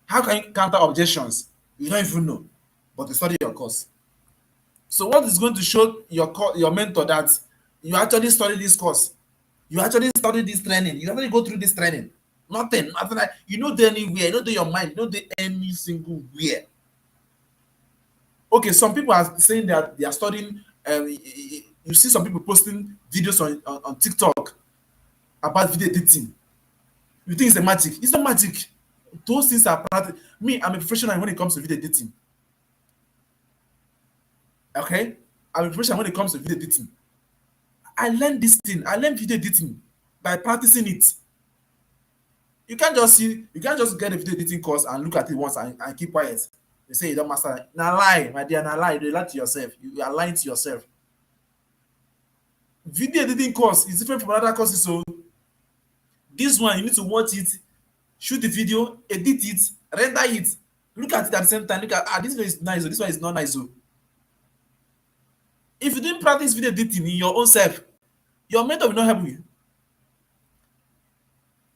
How can you counter objections? You don't even know. But you study your course. So what is going to show your mentor that you actually study this course? You actually study this training. You actually go through this training. Nothing like you know there anywhere, you know there your mind, you know there any single where. Okay, some people are saying that they are studying. You see some people posting videos on TikTok about video editing. You think it's a magic? It's not magic. Those things are practical. Me, I'm a professional when it comes to video editing. Okay, I'm a professional when it comes to video editing. I learned this thing. I learned video editing by practicing it. You can't just get a video editing course and look at it once and keep quiet. You say you don't master it. Na lie, my dear, na lie. You lie to yourself. You are lying to yourself. Video editing course is different from other courses. So this one you need to watch it, shoot the video, edit it, render it, look at it at the same time. Look at this one is nice, this one is not nice. If you didn't practice video editing in your own self, your mentor will not help you.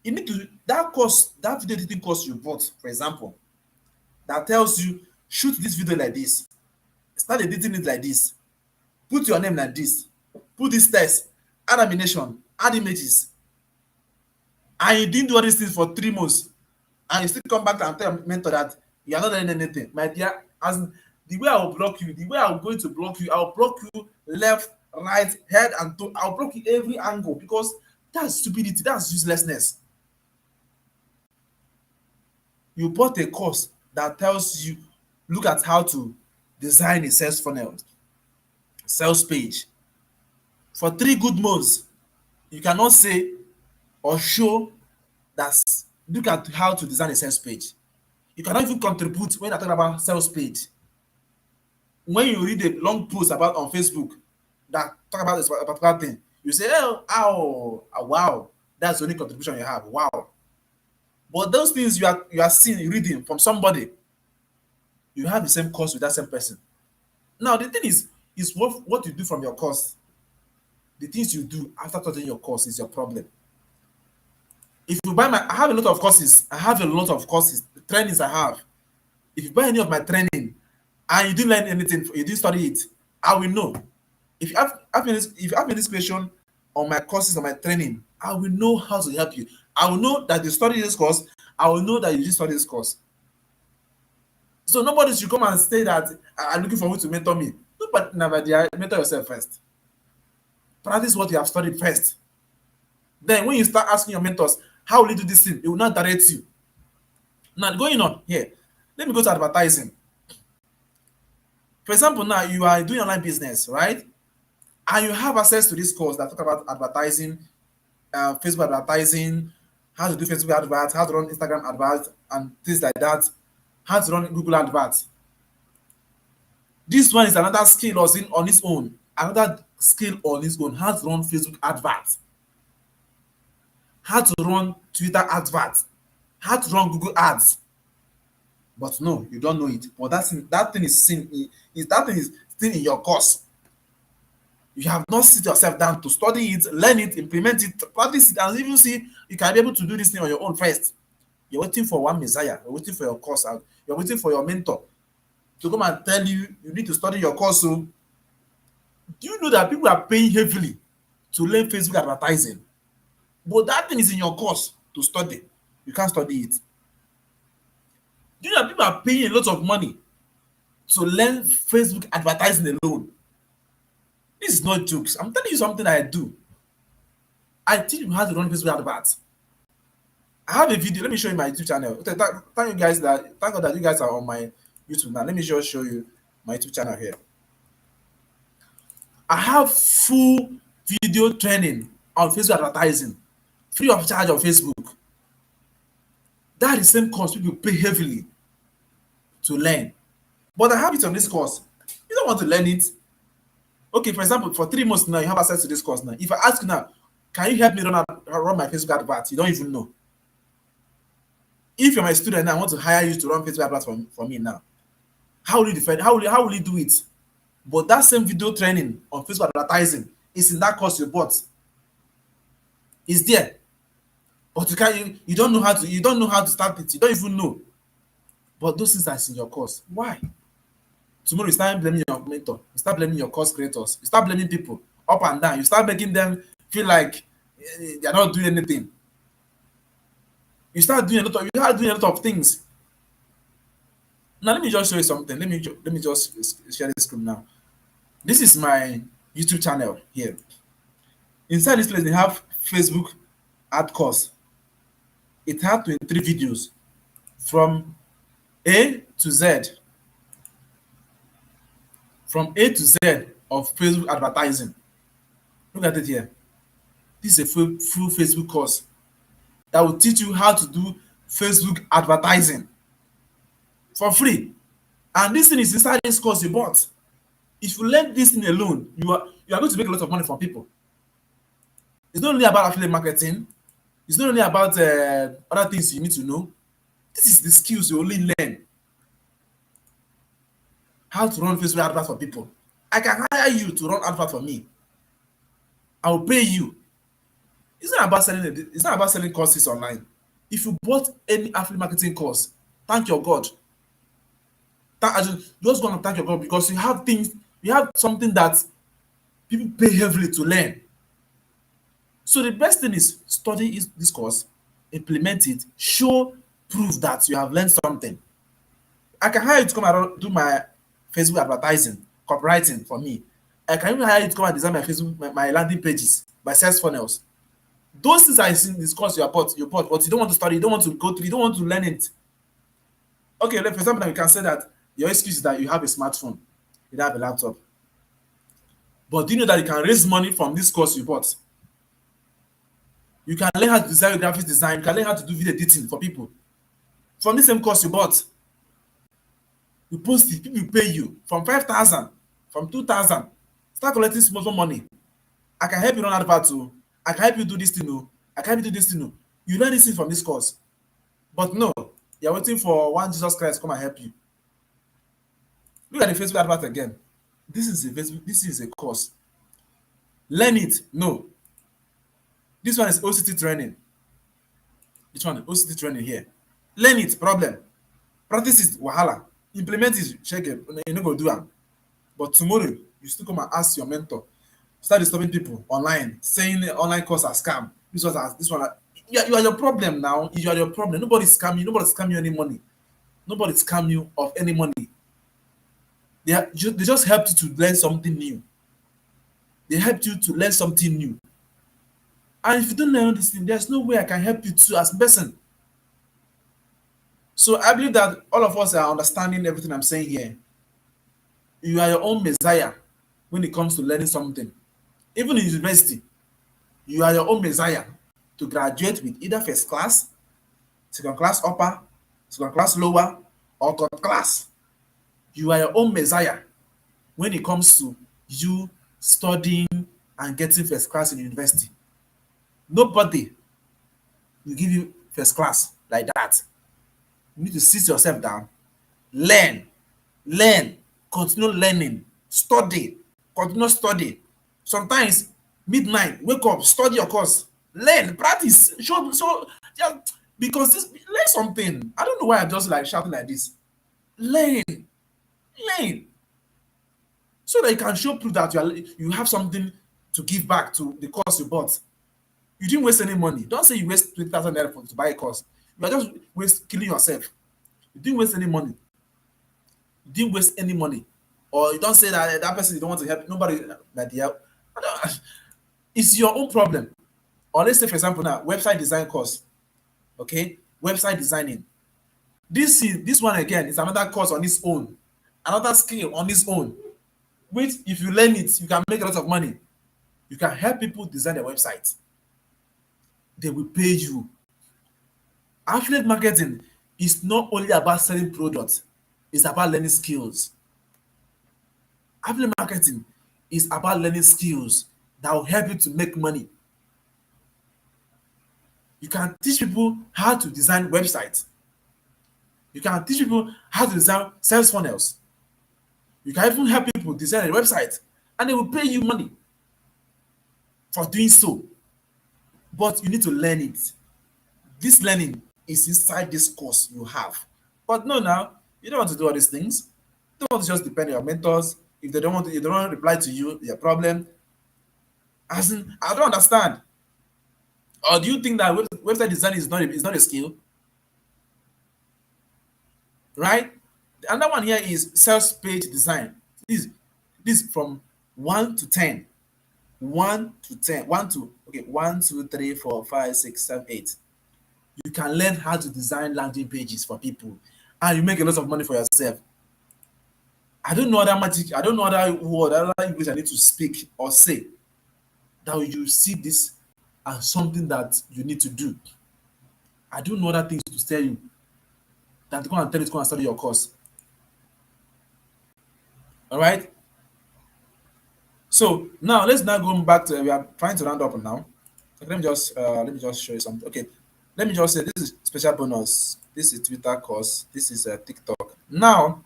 You need to that course, that video editing course you bought, for example, that tells you shoot this video like this, start editing it like this, put your name like this, put this text, add animation, add images, and you didn't do all these things for 3 months, and you still come back and tell your mentor that you are not learning anything, my dear. As in, the way I will block you, the way I'm going to block you, I'll block you left, right, head, and toe. I'll block you every angle because that's stupidity, that's uselessness. You bought a course that tells you, look at how to design a sales funnel, sales page. For 3 good months, you cannot say or show that look at how to design a sales page. You cannot even contribute when I talk about sales page. When you read a long post about on Facebook that talk about this particular thing, you say, oh, wow, that's the only contribution you have. Wow. But those things you are seeing, reading from somebody, you have the same course with that same person. Now the thing is what you do from your course, the things you do after starting your course is your problem. If you buy I have a lot of courses, trainings I have. If you buy any of my training and you didn't learn anything, you didn't study it, I will know. If you have any question on my courses or my training, I will know how to help you. I will know that you study this course. I will know that you did study this course. So nobody should come and say that I'm looking for you to mentor me. Nobody, never dare mentor yourself first. Practice what you have studied first. Then when you start asking your mentors, how will you do this thing? It will not direct you. Now going on here, let me go to advertising. For example, now you are doing online business, right? And you have access to this course that talk about advertising, Facebook advertising, how to do Facebook adverts, how to run Instagram adverts, and things like that, how to run Google adverts. This one is another skill on its own. Another skill on its own, how to run Facebook adverts, how to run Twitter adverts, how to run Google ads. But no, you don't know it. But that thing is still in your course. You have not sit yourself down to study it, learn it, implement it, practice it, and even see you can be able to do this thing on your own first. You're waiting for one messiah, you're waiting for your course, and you're waiting for your mentor to come and tell you you need to study your course. So do you know that people are paying heavily to learn Facebook advertising? But that thing is in your course to study. You can't study it. Do you know that people are paying a lot of money to learn Facebook advertising alone? This is not jokes. I'm telling you something I do. I teach you how to run Facebook adverts. I have a video. Let me show you my YouTube channel. Okay, thank you guys thank God that you guys are on my YouTube now. Let me just show you my YouTube channel here. I have full video training on Facebook advertising, free of charge on Facebook. That is the same course people pay heavily to learn. But I have it on this course. You don't want to learn it. Okay, for example, for 3 months now, you have access to this course now. If I ask you now, can you help me run my Facebook advert? You don't even know. If you're my student now, I want to hire you to run Facebook advert for me now. How will you defend? How will you do it? But that same video training on Facebook advertising is in that course you bought. It's there. But you don't know how to start it. You don't even know. But those things are in your course. Why? Tomorrow you start blaming your mentor, you start blaming your course creators, you start blaming people up and down, you start making them feel like they're not doing anything. You start doing a lot of things. Now let me just show you something. Let me just share this screen now. This is my YouTube channel here. Inside this place, they have Facebook ad course. It has 23 videos from A to Z. From A to Z of Facebook advertising. Look at it here. This is a full Facebook course that will teach you how to do Facebook advertising for free. And this thing is inside this course you bought. If you learn this thing alone, you are going to make a lot of money from people. It's not only about affiliate marketing. It's not only about other things you need to know. This is the skills you only learn. How to run Facebook adverts for people. I can hire you to run adverts for me. I will pay you. It's not about selling courses online. If you bought any affiliate marketing course, thank your God. Just going to thank your God because you have something that people pay heavily to learn. So the best thing is study this course, implement it, show proof that you have learned something. I can hire you to come and do my Facebook advertising, copywriting for me. I can even hire you to come and design my Facebook, my landing pages, my sales funnels. Those things are in this course you bought, but you don't want to study, you don't want to go through, you don't want to learn it. Okay, for example, you can say that your excuse is that you have a smartphone, you don't have a laptop. But do you know that you can raise money from this course you bought? You can learn how to design graphic design, you can learn how to do video editing for people. From the same course you bought. You post it, people pay you from 5,000, from 2,000. Start collecting small money. I can help you run advert too. I can help you do this thing. I can help you do this thing. You learn this thing from this course. But no, you're waiting for one Jesus Christ to come and help you. Look at the Facebook advert again. This is a course. Learn it. No. This one is OCT training. This one is OCT training here. Learn it, problem. Practice it, wahala. Implement it, check it. You no go do am. But tomorrow, you still come and ask your mentor. Start disturbing people online, saying the online course are scam. This one. You are your problem now. You are your problem. Nobody scam you. Nobody scam you any money. Nobody scam you of any money. They just helped you to learn something new. They helped you to learn something new. And if you don't learn this thing, there's no way I can help you too as a person. So I believe that all of us are understanding everything I'm saying here. You are your own messiah when it comes to learning something. Even in university, you are your own messiah to graduate with either first class, second class upper, second class lower, or third class. You are your own messiah when it comes to you studying and getting first class in university. Nobody will give you first class like that. You need to sit yourself down, learn, continue learning, study, continue study. Sometimes midnight, wake up, study your course, learn, practice, yeah, because learn something. I don't know why I'm just like shouting like this. Learn, so that you can show proof that you have something to give back to the course you bought. You didn't waste any money. Don't say you waste 20,000 naira to buy a course. You are just killing yourself. You didn't waste any money. Or you don't say that person you don't want to help. Nobody that you help. It's your own problem. Or let's say, for example, now website design course. Okay, website designing. This one again is another course on its own, another skill on its own. Which, if you learn it, you can make a lot of money. You can help people design their website. They will pay you. Affiliate marketing is not only about selling products, it's about learning skills. Affiliate marketing is about learning skills that will help you to make money. You can teach people how to design websites. You can teach people how to design sales funnels. You can even help people people design a website and they will pay you money for doing so. But you need to learn it. This learning is inside this course you have. But no, now you don't want to do all these things. You don't want to just depend on your mentors. If they don't want to, if they don't reply to you, their problem. As in, I don't understand. Or do you think that website design is not a skill, right? Another one here is sales page design. This this from 1 to 10. 1 to 10. 1, 2, 3, 4, 5, 6, 7, 8. You can learn how to design landing pages for people, and you make a lot of money for yourself. I don't know other magic. I don't know other word, other English I need to speak or say that you see this as something that you need to do. I don't know other things to tell you than to go and tell you to go and study your course. All right. So now let's now go back to we are trying to round up now. Okay, let me just show you something. Okay, let me just say this is special bonus. This is Twitter course. This is TikTok. Now,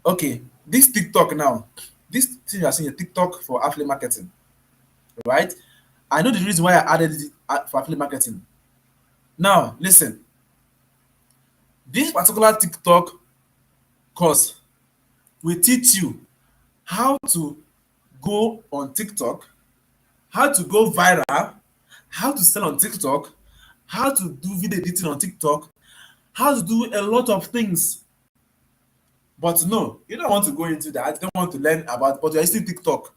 okay, this TikTok now, this thing you are seeing a TikTok for affiliate marketing, right? I know the reason why I added it for affiliate marketing. Now, listen, this particular TikTok course will teach you how to go on TikTok, how to go viral, how to sell on TikTok, how to do video editing on TikTok, how to do a lot of things. But no, you don't want to go into that. You don't want to learn about, but you're still TikTok.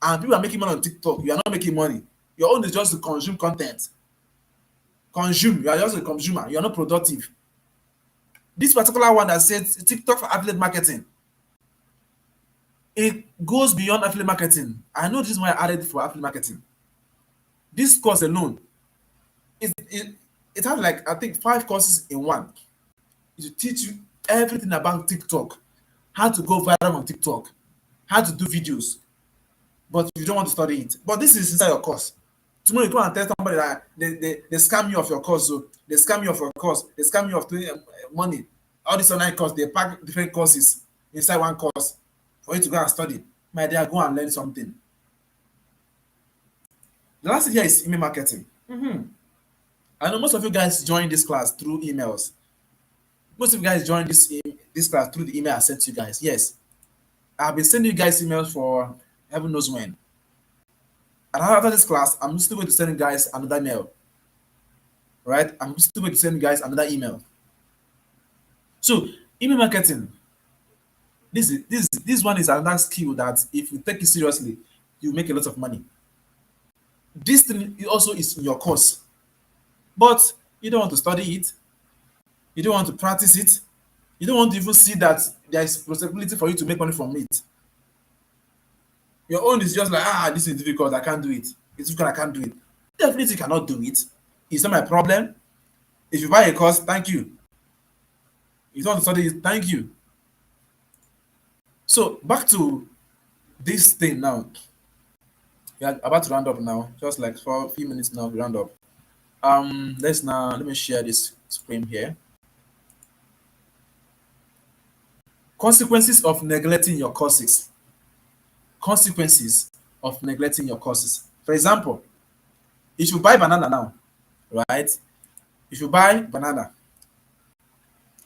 And people are making money on TikTok. You are not making money. Your own is just to consume content. Consume. You are just a consumer. You are not productive. This particular one that says TikTok for affiliate marketing, it goes beyond affiliate marketing. I know this is why I added it for affiliate marketing. This course alone, it, it, it has like, I think, 5 courses in one. It will teach you everything about TikTok, how to go viral on TikTok, how to do videos, but you don't want to study it. But this is inside your course. Tomorrow you go and tell somebody that they scam you of your course, so they scam you of your course, they scam you of doing money. All these online course, they pack different courses inside one course for you to go and study. My dear, go and learn something. The last thing here is email marketing. I know most of you guys join this class through emails. Most of you guys join this class through the email I sent to you guys. Yes, I've been sending you guys emails for heaven knows when. And after this class, I'm still going to send you guys another mail. Right? I'm still going to send you guys another email. So, email marketing. This one is another skill that if you take it seriously, you make a lot of money. This thing also is in your course, but you don't want to study it. You don't want to practice it. You don't want to even see that there is possibility for you to make money from it. Your own is just like, this is difficult, I can't do it. It's difficult, I can't do it. Definitely cannot do it. It's not my problem. If you buy a course, thank you. If you want to study it, thank you. So back to this thing now. We are about to round up now. Just like for a few minutes now, we round up. Let me share this screen here. Consequences of neglecting your courses. Consequences of neglecting your courses. For example, if you buy banana now, right? If you buy banana,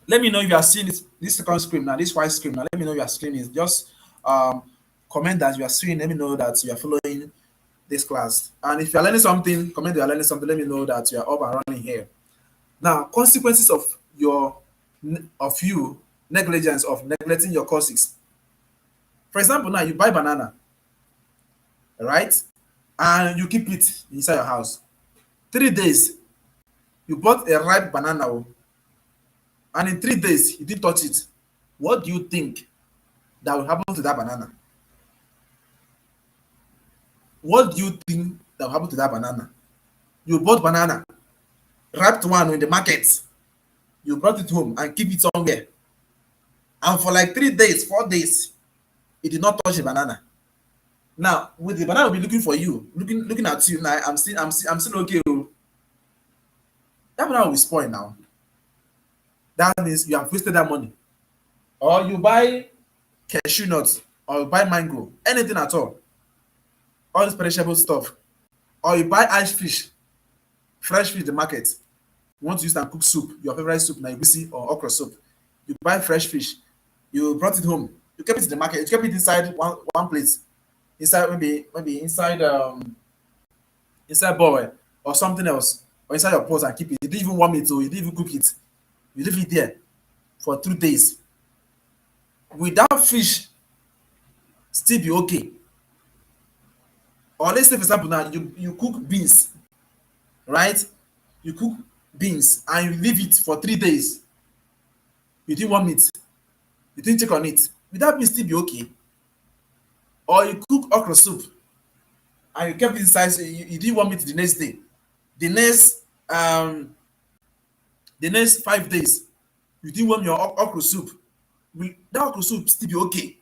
let me know if you are seeing this second screen now, this white screen now. Let me know if you are seeing it. Just comment that you are seeing. Let me know that you are following this class. And if you are learning something, comment that you are learning something. Let me know that you are up and running here. Now, consequences of you negligence of neglecting your courses. For example, now you buy banana, right? And you keep it inside your house. 3 days, you bought a ripe banana, and in 3 days you didn't touch it. What do you think that will happen to that banana? What do you think that will happen to that banana? You bought banana, ripe one in the market. You brought it home and keep it somewhere. And for like 3 days, 4 days, it did not touch the banana. Now, with the banana will be looking for you, looking at you. Now, I'm still okay. That banana will spoil now. That means you have wasted that money. Or you buy cashew nuts or you buy mango, anything at all this perishable stuff, or you buy ice fish, fresh fish in the market, you want to use am cook soup, your favourite soup na egusi or okra soup, you buy fresh fish, you brought it home, you kept it in the market, you kept it inside one place, inside maybe inside inside bowl or something else, or inside your pot and keep it. You didn't even warm it, o you didn't even cook it, you leave it there for 2 days. Will that fish still be okay? Or let's say for example now you cook beans, right? You cook beans and you leave it for 3 days, you didn't warm it, you didn't check on it, will that beans still be okay? Or you cook okra soup and you kept it inside, so you didn't warm it the next day, the next the next 5 days, you didn't warm your okra soup, will that okra soup still be okay?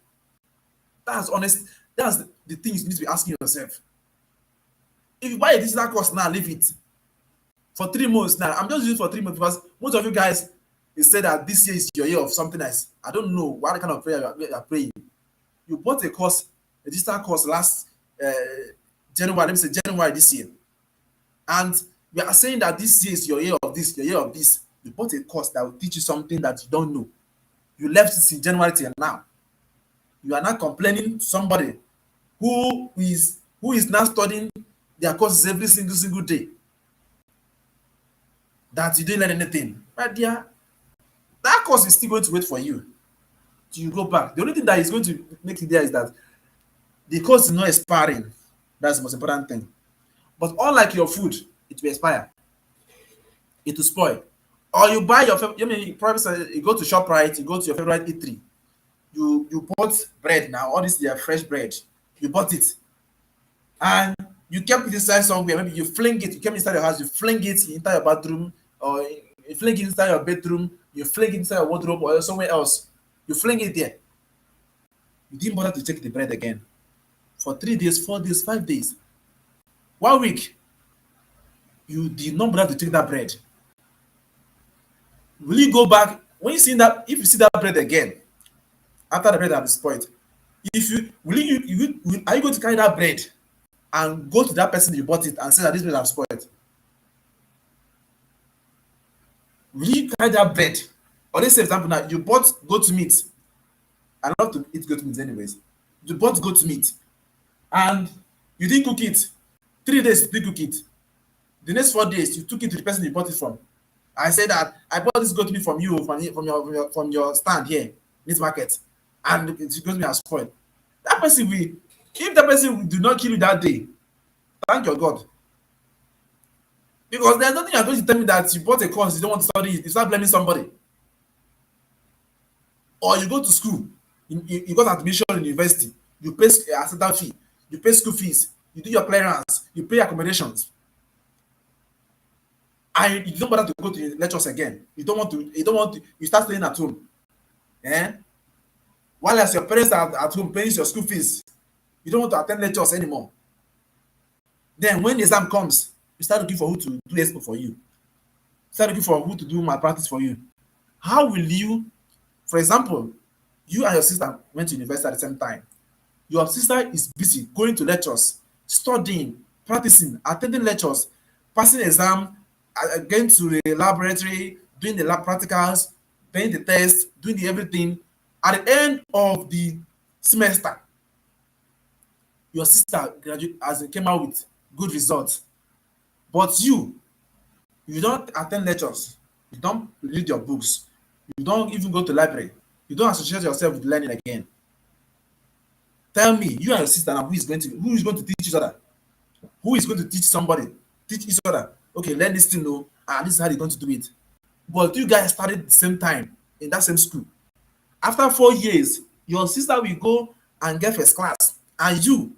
That's honest. That's the thing you need to be asking yourself. If you buy a digital course now, leave it for 3 months now. I'm just using for 3 months because most of you guys, you say that this year is your year of something else. I don't know what kind of prayer you are praying. You bought a course, a digital course last January, let me say January this year, and we are saying that this year is your year of this, your year of this. You bought a course that will teach you something that you don't know. You left it in January till now. You are not complaining to somebody who is now studying their courses every single day that you didn't learn anything. But dear, that course is still going to wait for you till you go back. The only thing that is going to make it there is that the course is not expiring. That's the most important thing. But unlike your food, it will expire, it will spoil. Or you buy your I mean, you probably say you go to ShopRite, you go to your favorite eatery, you bought bread now, all this their fresh bread, you bought it and you kept it inside somewhere, maybe you fling it, you kept it inside your house, you fling it inside your bathroom, or you fling it inside your bedroom, you fling it inside your wardrobe or somewhere else, you fling it there, you didn't bother to check the bread again for 3 days, 4 days, 5 days, 1 week, you did not bother to check that bread. Will you go back when you see that, if you see that bread again after the bread has been spoiled, if you will are you going to carry that bread and go to that person you bought it and say that this bread has spoiled? Will you carry that bread? Or let's say for example now you bought goat meat. I love to eat goat meat anyways. You bought goat meat and you didn't cook it. 3 days you didn't cook it. The next 4 days you took it to the person you bought it from. I said that I bought this goat meat from you, from your stand here, this market, and the goat meat has spoiled. That person will, if that person do not kill you that day, thank your God. Because there's nothing you're going to tell me that you bought a course, you don't want to study it, you start blaming somebody. Or you go to school, you got admission in university, you pay a certain fee, you pay school fees, you do your clearance, you pay accommodations, and you don't bother to go to lectures again. You start staying at home. Eh? While as your parents are at home paying your school fees, you don't want to attend lectures anymore. Then when the exam comes, you start looking for who to do expo for you. Start looking for who to do malpractice for you. How will you, for example, you and your sister went to university at the same time. Your sister is busy going to lectures, studying, practicing, attending lectures, passing exam, going to the laboratory, doing the lab practicals, doing the test, doing the everything. At the end of the semester, your sister graduate as came out with good results, but you don't attend lectures, you don't read your books, you don't even go to library, you don't associate yourself with learning again. Tell me, you and your sister now, who is going to teach each other? Who is going to teach somebody? Teach each other. Okay, learn this thing, no, and this is how you're going to do it. But you guys started at the same time in that same school. After 4 years, your sister will go and get first class, and you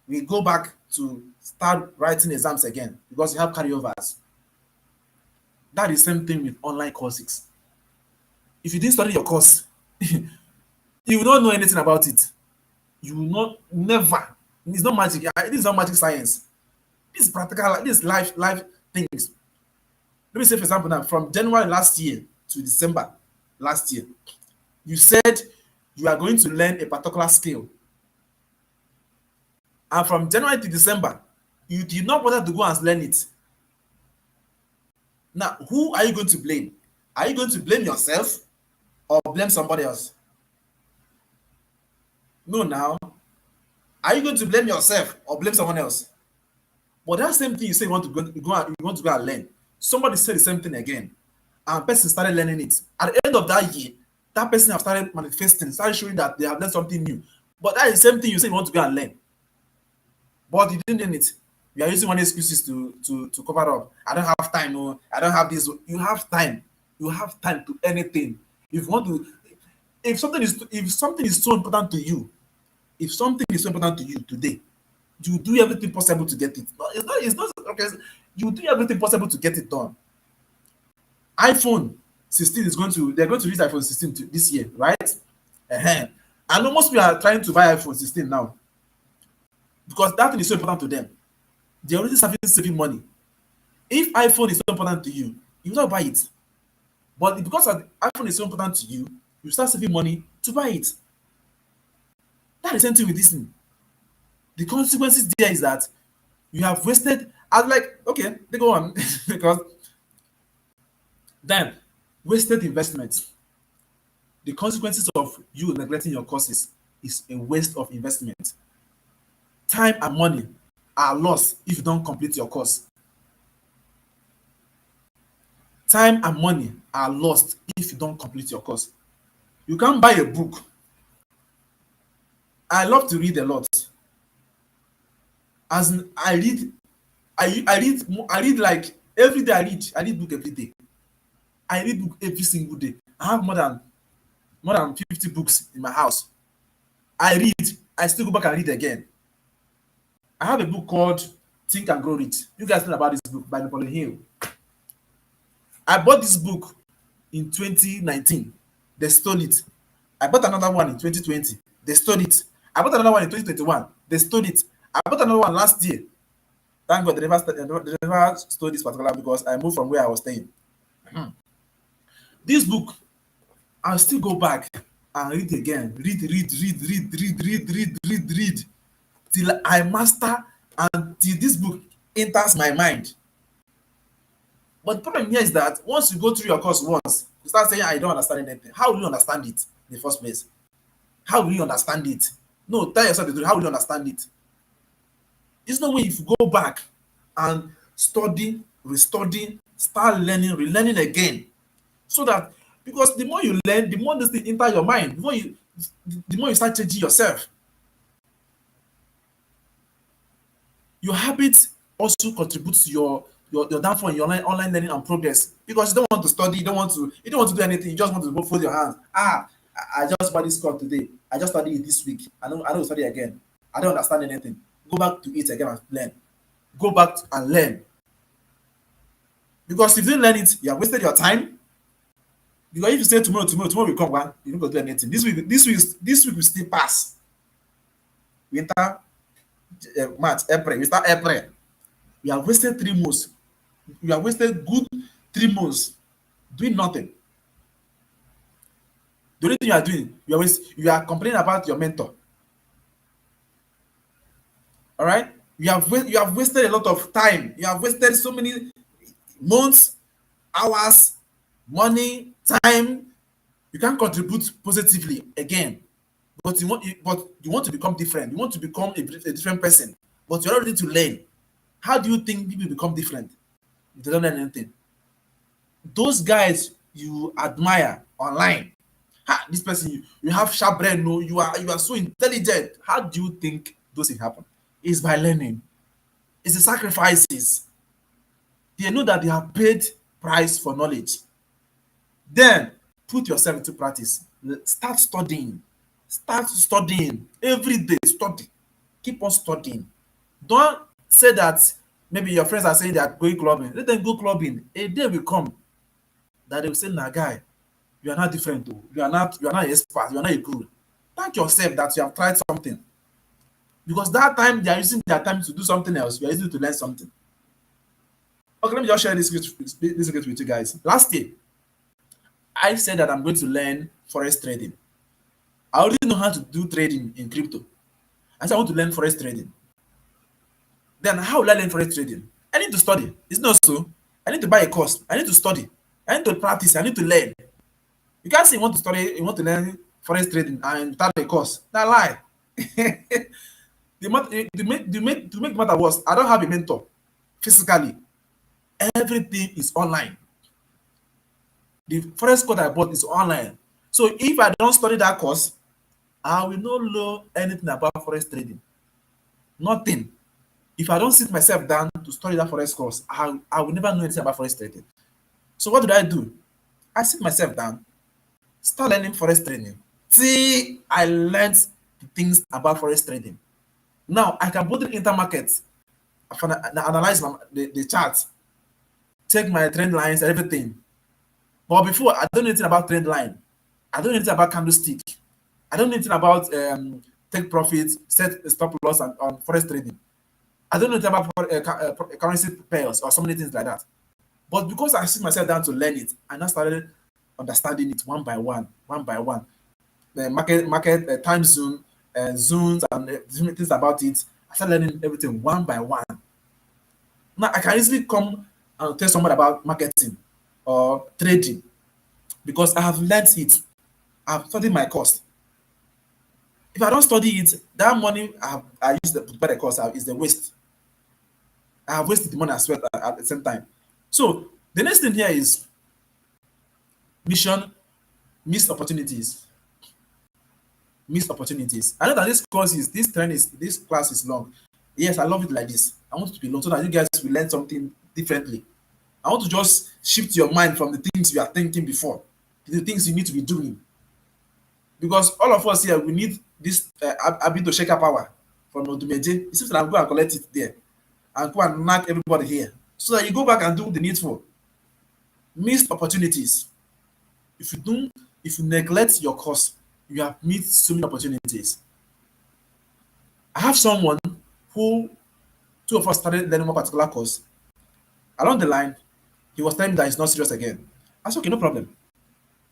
will go back to start writing exams again because you have carryovers. That is the same thing with online courses. If you didn't study your course, you will not know anything about it. You will not, never. It's not magic. It is not magic science. This is practical. This is life things. Let me say, for example, now from January last year to December last year, you said You are going to learn a particular skill. And from January to December, you did not bother to go and learn it. Now, who are you going to blame? Are you going to blame yourself or blame somebody else? No, now. Are you going to blame yourself or blame someone else? But that same thing you say you want to you want to go and learn. Somebody said the same thing again, and person started learning it. At the end of that year, that person have started manifesting, started showing that they have learned something new. But that is the same thing you say you want to go and learn, but you didn't learn it. You are using one excuses to cover up. I don't have time. No, I don't have this. You have time. You have time to anything. If you want to, if something is so important to you, if something is so important to you today, you do everything possible to get it. No, it's not okay. You do everything possible to get it done. iPhone 16 is going to they're going to release iPhone 16 this year, right? I know most people are trying to buy iPhone 16 now because that thing is so important to them. They're already saving money. If iPhone is so important to you, you will not buy it. But because iPhone is so important to you, you start saving money to buy it. That's the same thing with this thing. The consequences there is that you have wasted. I was like, okay, they go on because then wasted investment. The consequences of you neglecting your courses is a waste of investment. Time and money are lost if you don't complete your course. Time and money are lost if you don't complete your course. You can't buy a book. I love to read a lot. As in, I read like every day. I read book every day. I read book every single day. I have more than 50 books in my house. I read. I still go back and read again. I have a book called Think and Grow Rich. You guys know about this book by Napoleon Hill. I bought this book in 2019. They stole it. I bought another one in 2020. They stole it. I bought another one in 2021. They stole it. I bought another one last year. Thank God they never stole this particular because I moved from where I was staying. This book, I'll still go back and read again. Read till I master and till this book enters my mind. But the problem here is that once you go through your course once, you start saying, I don't understand anything. How will you understand it in the first place? How will you understand it? No, tell yourself the truth. How will you understand it? It's no way if you go back and study, restudy, start learning, relearning again. So that because the more you learn, the more this thing enter your mind. The more you start changing yourself. Your habits also contributes to your downfall in your online learning and progress because you don't want to study, you don't want to do anything, you just want to fold your hands. I just bought this course today. I just studied it this week. I don't study again. I don't understand anything. Go back to it again and learn. Go back and learn. Because if you didn't learn it, you have wasted your time. Because if you say tomorrow will come, one, you don't go do anything. This week will still pass. Winter, March, April. We start April. You have wasted 3 months. You have wasted good 3 months doing nothing. The only thing you are doing, you are complaining about your mentor. All right? You have wasted a lot of time. You have wasted so many months, hours, money, time. You can't contribute positively again. But you want to become different. You want to become a different person. But you're not ready to learn. How do you think people become different? They don't learn anything. Those guys you admire online, this person you have sharp brain, no, you are so intelligent. How do you think those things happen? It's by learning. It's the sacrifices. They know that they have paid price for knowledge. Then put yourself into practice. Start studying. Start studying every day. Study. Keep on studying. Don't say that maybe your friends are saying they are going clubbing. Let them go clubbing. A day will come that they will say, "Nah, guy, you are not different. Oh. You are not an expert. You are not a guru." Thank yourself that you have tried something. Because that time they are using their time to do something else. You are using it to learn something. Okay, let me just share this with you guys. Last year, I said that I'm going to learn forex trading. I already know how to do trading in crypto. I said I want to learn forex trading. Then how will I learn forex trading? I need to study. It's not so. I need to buy a course. I need to study. I need to practice. I need to learn. You can't say you want to study, you want to learn forex trading and start a course. That lie. To make the matter worse, I don't have a mentor physically. Everything is online. The forex course I bought is online. So if I don't study that course, I will not know anything about forex trading. Nothing. If I don't sit myself down to study that forex course, I will never know anything about forex trading. So what did I do? I sit myself down, start learning forex trading. See, I learned the things about forex trading. Now I can put it in intermarket, analyze the chart, take my trend lines, everything. But before, I don't know anything about trend line. I don't know anything about candlestick. I don't know anything about take profits, set a stop loss on forex trading. I don't know anything about currency pairs or so many things like that. But because I sit myself down to learn it, I now started understanding it one by one, one by one. The market time zone, zones, and different things about it. I started learning everything one by one. Now I can easily come and tell someone about marketing or trading because I have learned it. I've studied my course. If I don't study it, that money I use to buy the course is the waste. I have wasted the money as well at the same time. So the next thing here is mission, missed opportunities. Missed opportunities. I know that this class is long. Yes, I love it like this. I want it to be long so that you guys will learn something differently. I want to just shift your mind from the things you are thinking before to the things you need to be doing. Because all of us here, we need this Abito Shaker power from Odumeje. It seems that I'm going to collect it there and go and knock everybody here so that you go back and do the needful. Missed opportunities. If you don't, if you neglect your course, you have missed so many opportunities. I have someone who two of us started learning one particular course. Along the line, he was telling me that he's not serious again. I said, okay, no problem.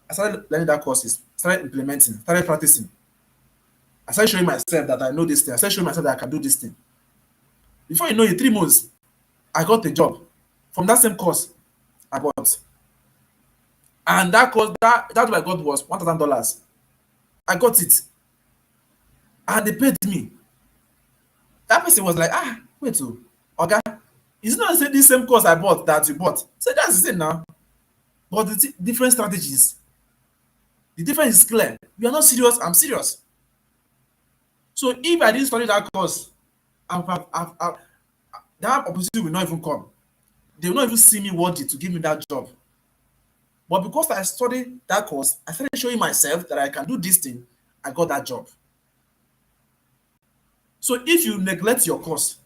I started learning that courses, started implementing, started practicing. I started showing myself that I know this thing. I started showing myself that I can do this thing. Before you know it, 3 months, I got a job from that same course I bought. And that course, that what I got was $1,000. I got it. And they paid me. That person was like, wait, oh, Oga, it's not the same course I bought that you bought. So that's the same now. But the different strategies. The difference is clear. You are not serious, I'm serious. So if I didn't study that course, that opportunity will not even come. They will not even see me worthy to give me that job. But because I studied that course, I started showing myself that I can do this thing. I got that job. So if you neglect your course,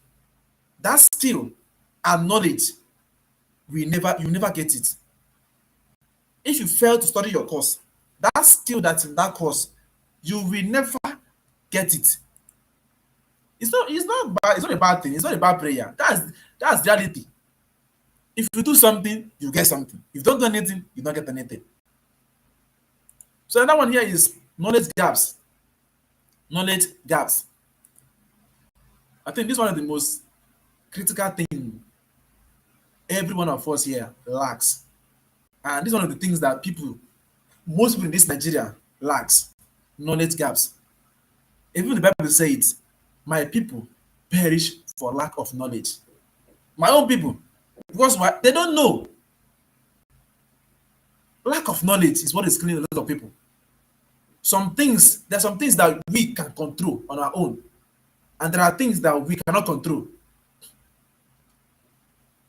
that skill and knowledge you never get it. If you fail to study your course, that skill that's in that course, you will never get it. It's not bad, it's not a bad thing, it's not a bad prayer. That's reality. If you do something, you get something. If you don't do anything, you don't get anything. So another one here is knowledge gaps. Knowledge gaps. I think this one is the most critical thing every one of us here lacks. And this is one of the things that most people in this Nigeria lacks. Knowledge gaps. Even the Bible says it, my people perish for lack of knowledge. My own people. Because why? They don't know. Lack of knowledge is what is killing a lot of people. There are some things that we can control on our own, and there are things that we cannot control.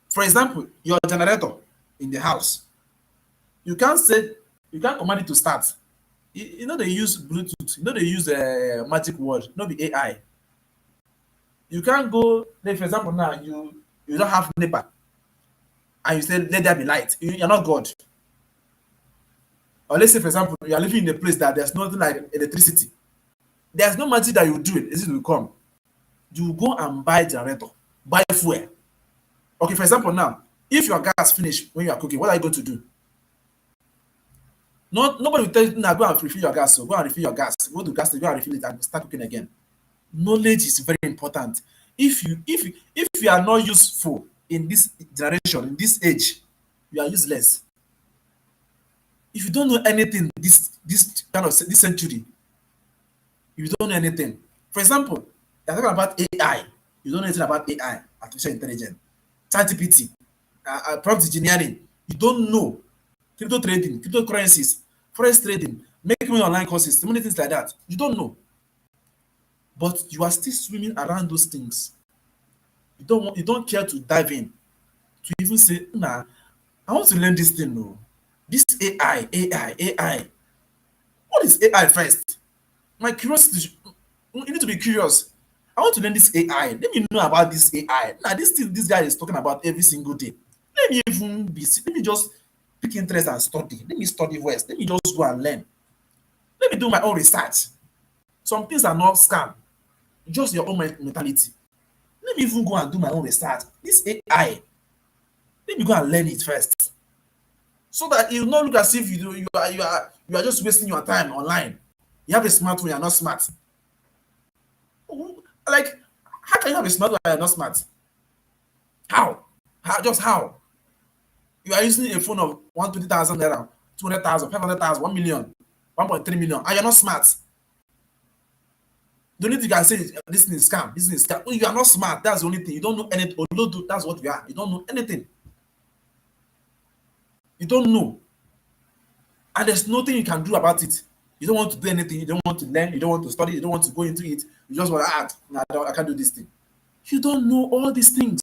For example, your generator in the house. You can't command it to start. You know they use Bluetooth, you know they use a magic word, not the AI. You can't go, like for example, now you don't have NEPA and you say let there be light. You're not God. Or let's say, for example, you are living in a place that there's nothing like electricity. There's no magic that you do it. It will come. You go and buy generator, buy fuel. Okay, for example, now, if your gas finish when you are cooking, what are you going to do? Nobody will tell you, "Now go and refill your gas. So go and refill your gas. Go to gas station, go and refill it and start cooking again." Knowledge is very important. If you are not useful in this generation, in this age, you are useless. If you don't know anything this kind of this century, if you don't know anything. For example, you're talking about AI. You don't know anything about AI, artificial intelligence, ChatGPT, prompt engineering. You don't know crypto trading, cryptocurrencies, forex trading, making money online courses, so many things like that. You don't know, but you are still swimming around those things. You don't care to dive in to even say, nah, I want to learn this thing. No, this AI. What is AI first? My curiosity, you need to be curious. I want to learn this AI. Let me know about this AI. Now, this thing this guy is talking about every single day. Let me just pick interest and study. Let me study first. Let me just go and learn. Let me do my own research. Some things are not scam, just your own mentality. Let me even go and do my own research. This AI, let me go and learn it first. So that it will not look as if you are just wasting your time online. You have a smartphone, you are not smart. Like, how can you have a smartphone and you are not smart? How? How? You are using a phone of 120,000 naira, 200,000, 500,000, 1 million, 1.3 million, and you're not smart. The only thing you can say is this thing is scam, this thing is scam. You are not smart. That's the only thing. You don't know anything. Although that's what we are. You don't know anything. You don't know. And there's nothing you can do about it. You don't want to do anything. You don't want to learn. You don't want to study. You don't want to go into it. You just want to act. Nah, I can't do this thing. You don't know all these things,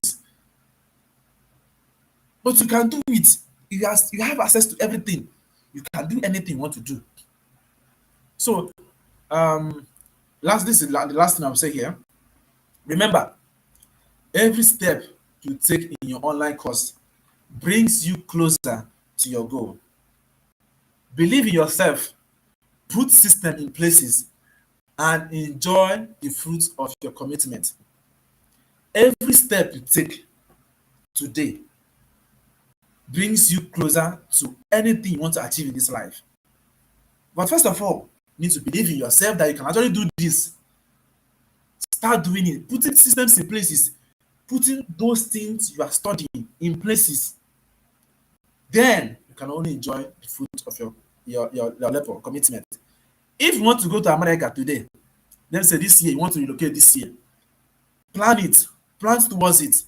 but you can do it. You have access to everything. You can do anything you want to do. So, um, this is the last thing I'll say here. Remember, every step you take in your online course brings you closer to your goal. Believe in yourself, put system in places, and enjoy the fruits of your commitment. Every step you take today brings you closer to anything you want to achieve in this life. But first of all, you need to believe in yourself that you can actually do this. Start doing it, putting systems in places, putting those things you are studying in places. Then you can only enjoy the fruit of your level commitment. If you want to go to America today, let me say this year, you want to relocate this year, plan it, plan towards it.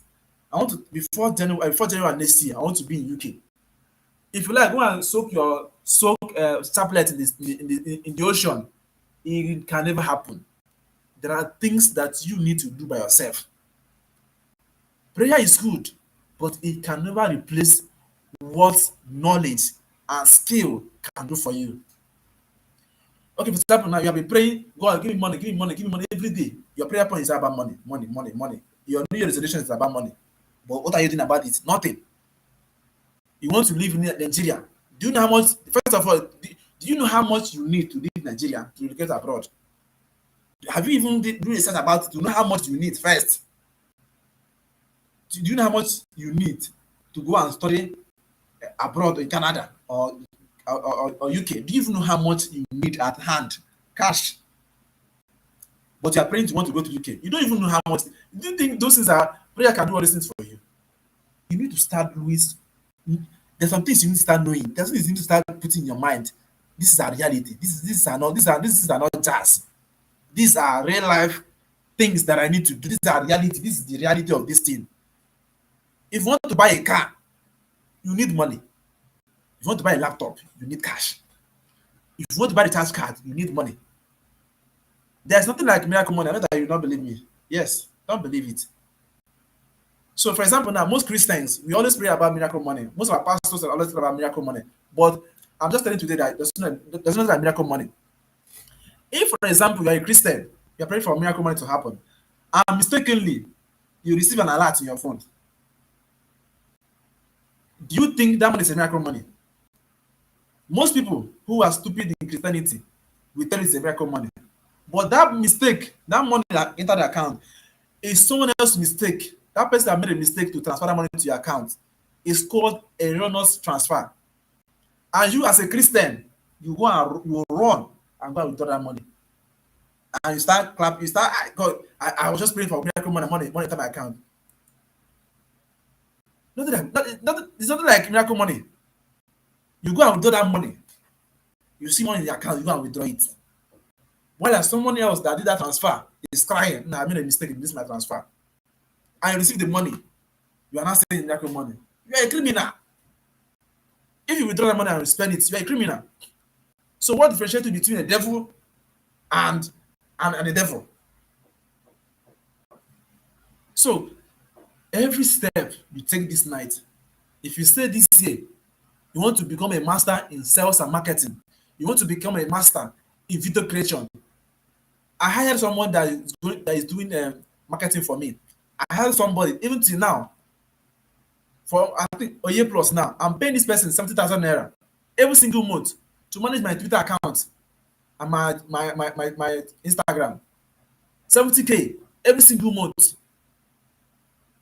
I want to before January next year, I want to be in UK. If you like, go and soak chaplet in the ocean. It can never happen. There are things that you need to do by yourself. Prayer is good, but it can never replace what knowledge and skill can do for you. Okay, for example, now you have been praying, God, give me money, give me money, give me money every day. Your prayer point is about money, money, money, money. Your New Year resolution is about money. But what are you doing about it? Nothing. You want to live in Nigeria. Do you know how much, first of all, do you know how much you need to live in Nigeria to relocate abroad? Have you even do research about it to know how much you need first? Do you know how much you need to go and study abroad in Canada or UK? Do you even know how much you need at hand, cash? But you are praying to want to go to UK. You don't even know how much. Do you think those things are prayer can do all these things for you? You need to start doing. There's some things you need to start knowing. There's some things you need to start putting in your mind. This is our reality. This is not jazz. These are real life things that I need to do. This is our reality. This is the reality of this thing. If you want to buy a car, you need money. If you want to buy a laptop, you need cash. If you want to buy the charge card, you need money. There's nothing like miracle money. I know that you don't believe me. Yes, don't believe it. So, for example, now most Christians we always pray about miracle money. Most of our pastors are always talk about miracle money. But I'm just telling you today that there's no like miracle money. If, for example, you're a Christian, you're praying for miracle money to happen, and mistakenly you receive an alert in your phone, do you think that money is a miracle money? Most people who are stupid in Christianity will tell you it's a miracle money. But that mistake, that money that entered the account, is someone else's mistake. That person that made a mistake to transfer that money to your account is called erroneous transfer. And you, as a Christian, you go and you run and go and withdraw that money. And you start clap, you start, God, I was just praying for miracle money enter my account. It's nothing like miracle money. You go and withdraw that money. You see money in the account, you go and withdraw it. While there's someone else that did that transfer is crying, nah, I made a mistake in this my transfer. And you receive the money. You are not saying miracle money. You are a criminal. If you withdraw the money and spend it, you are a criminal. So what differentiates between a devil and the devil? So every step you take this night, if you say this year, you want to become a master in sales and marketing, you want to become a master in video creation. I hired someone that is doing marketing for me. I hired somebody even till now for I think a year plus now. I'm paying this person 70,000 naira every single month to manage my Twitter account and my Instagram. 70K every single month.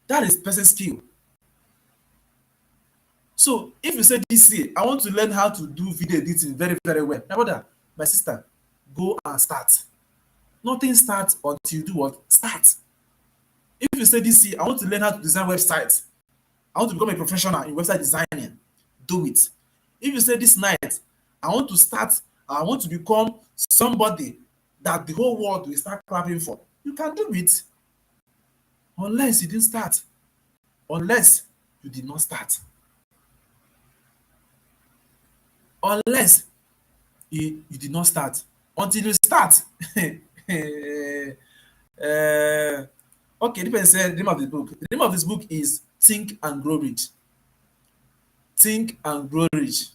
That is person skill. So if you say this year, I want to learn how to do video editing very, very well. My brother, my sister, go and start. Nothing starts until you do what? Start. If you say this year, I want to learn how to design websites. I want to become a professional in website designing. Do it. If you say this night, I want to start, I want to become somebody that the whole world will start clapping for. You can do it. Unless you didn't start. Unless you did not start. Unless you did not start. Until you start. Okay, the person said the name of the book. The name of this book is Think and Grow Rich. Think and Grow Rich.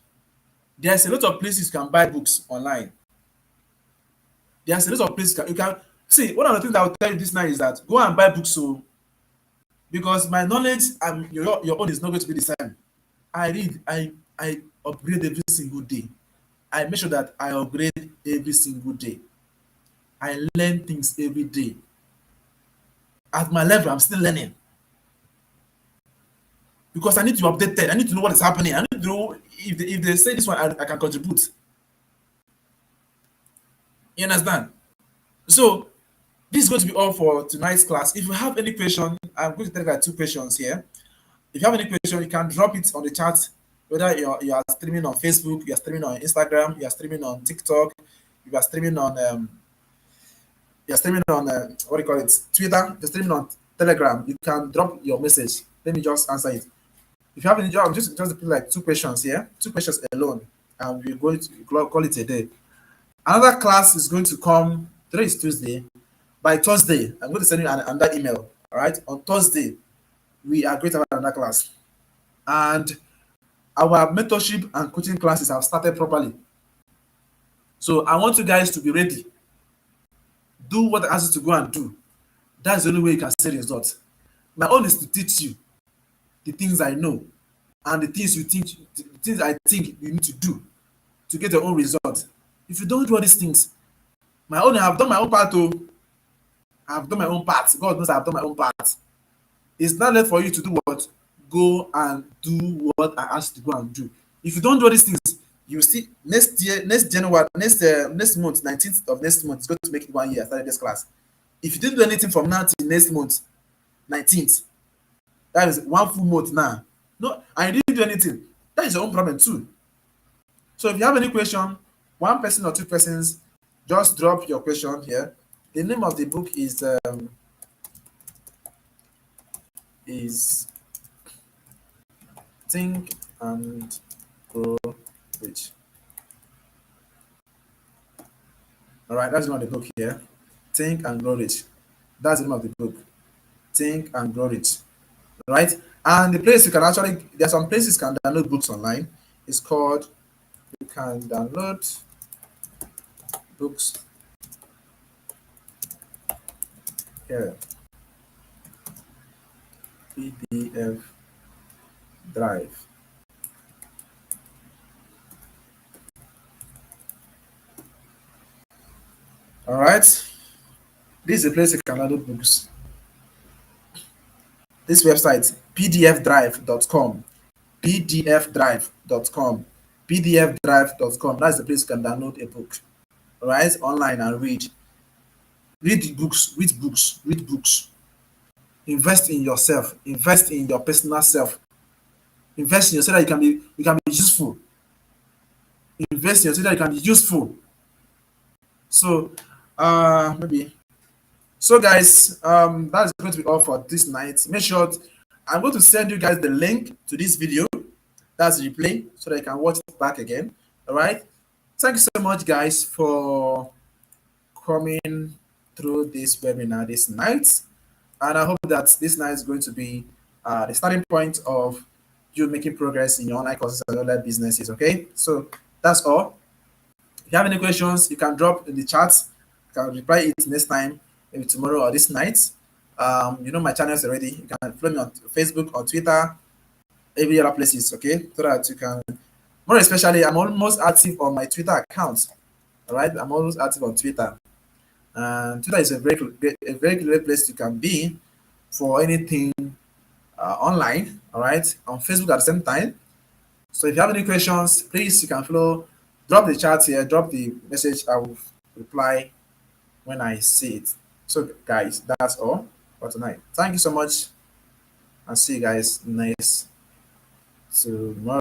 There's a lot of places you can buy books online. There's a lot of places you can see. One of the things that I will tell you this night is that go and buy books, so because my knowledge and your own is not going to be the same. I read, I upgrade every single day. I make sure that I upgrade every single day. I learn things every day. At my level, I'm still learning. Because I need to be updated. I need to know what is happening. I need to know if they say this one, I can contribute. You understand? So this is going to be all for tonight's class. If you have any question, I'm going to take like 2 questions here. If you have any question, you can drop it on the chat. Whether you are streaming on Facebook, you are streaming on Instagram, you are streaming on TikTok, you are streaming on what do you call it, Twitter, you're streaming on Telegram. You can drop your message. Let me just answer it. If you have any job, just put like 2 questions here, 2 questions alone, and we're going to call it a day. Another class is going to come. Today is Tuesday. By Thursday, I'm going to send you another email. All right. On Thursday, we are going to have another class, and our mentorship and coaching classes have started properly. So I want you guys to be ready. Do what I ask you to go and do. That's the only way you can see results. My own is to teach you the things I know and the things the things I think you need to do to get your own result. If you don't do all these things, I have done my own part. I've done my own part. God knows I've done my own part. It's not left for you to do what? Go and do what I asked you to go and do. If you don't do all these things, you see next year, next January, next month, 19th of next month, it's going to make it 1 year I started this class. If you didn't do anything from now till next month, 19th, that is 1 full month now. No, and you didn't do anything. That is your own problem too. So if you have any question, 1 person or 2 persons, just drop your question here. The name of the book is Think and Grow Rich. All right, that's the name of the book here. Think and Grow Rich. That's the name of the book. Think and Grow Rich. Right? And the place you can actually, there are some places you can download books online. It's called, you can download books here. PDF Drive. All right. This is a place you can download books. This website, pdfdrive.com. pdfdrive.com. pdfdrive.com. That's the place you can download a book, right? Online and read. Read books, read books, read books. Invest in yourself, invest in your personal self, invest in yourself so that you can be useful. Invest in yourself so that you can be useful. So maybe so guys, that's going to be all for this night. Make sure I'm going to send you guys the link to this video. That's the replay so that you can watch it back again. All right. Thank you so much, guys, for coming through this webinar this night. And I hope that this night is going to be the starting point of you making progress in your online courses and online businesses. Okay. So that's all. If you have any questions, you can drop in the chat. You can reply it next time, maybe tomorrow or this night. You know my channels already. You can follow me on Facebook or Twitter, every other places, okay? So that you can, more especially, I'm almost active on my Twitter account. All right, I'm almost active on Twitter, and Twitter is a very great place you can be for anything online. All right, on Facebook at the same time. So if you have any questions, please you can follow, drop the chat here, drop the message. I will reply when I see it. So guys, that's all for tonight. Thank you so much, and see you guys next tomorrow.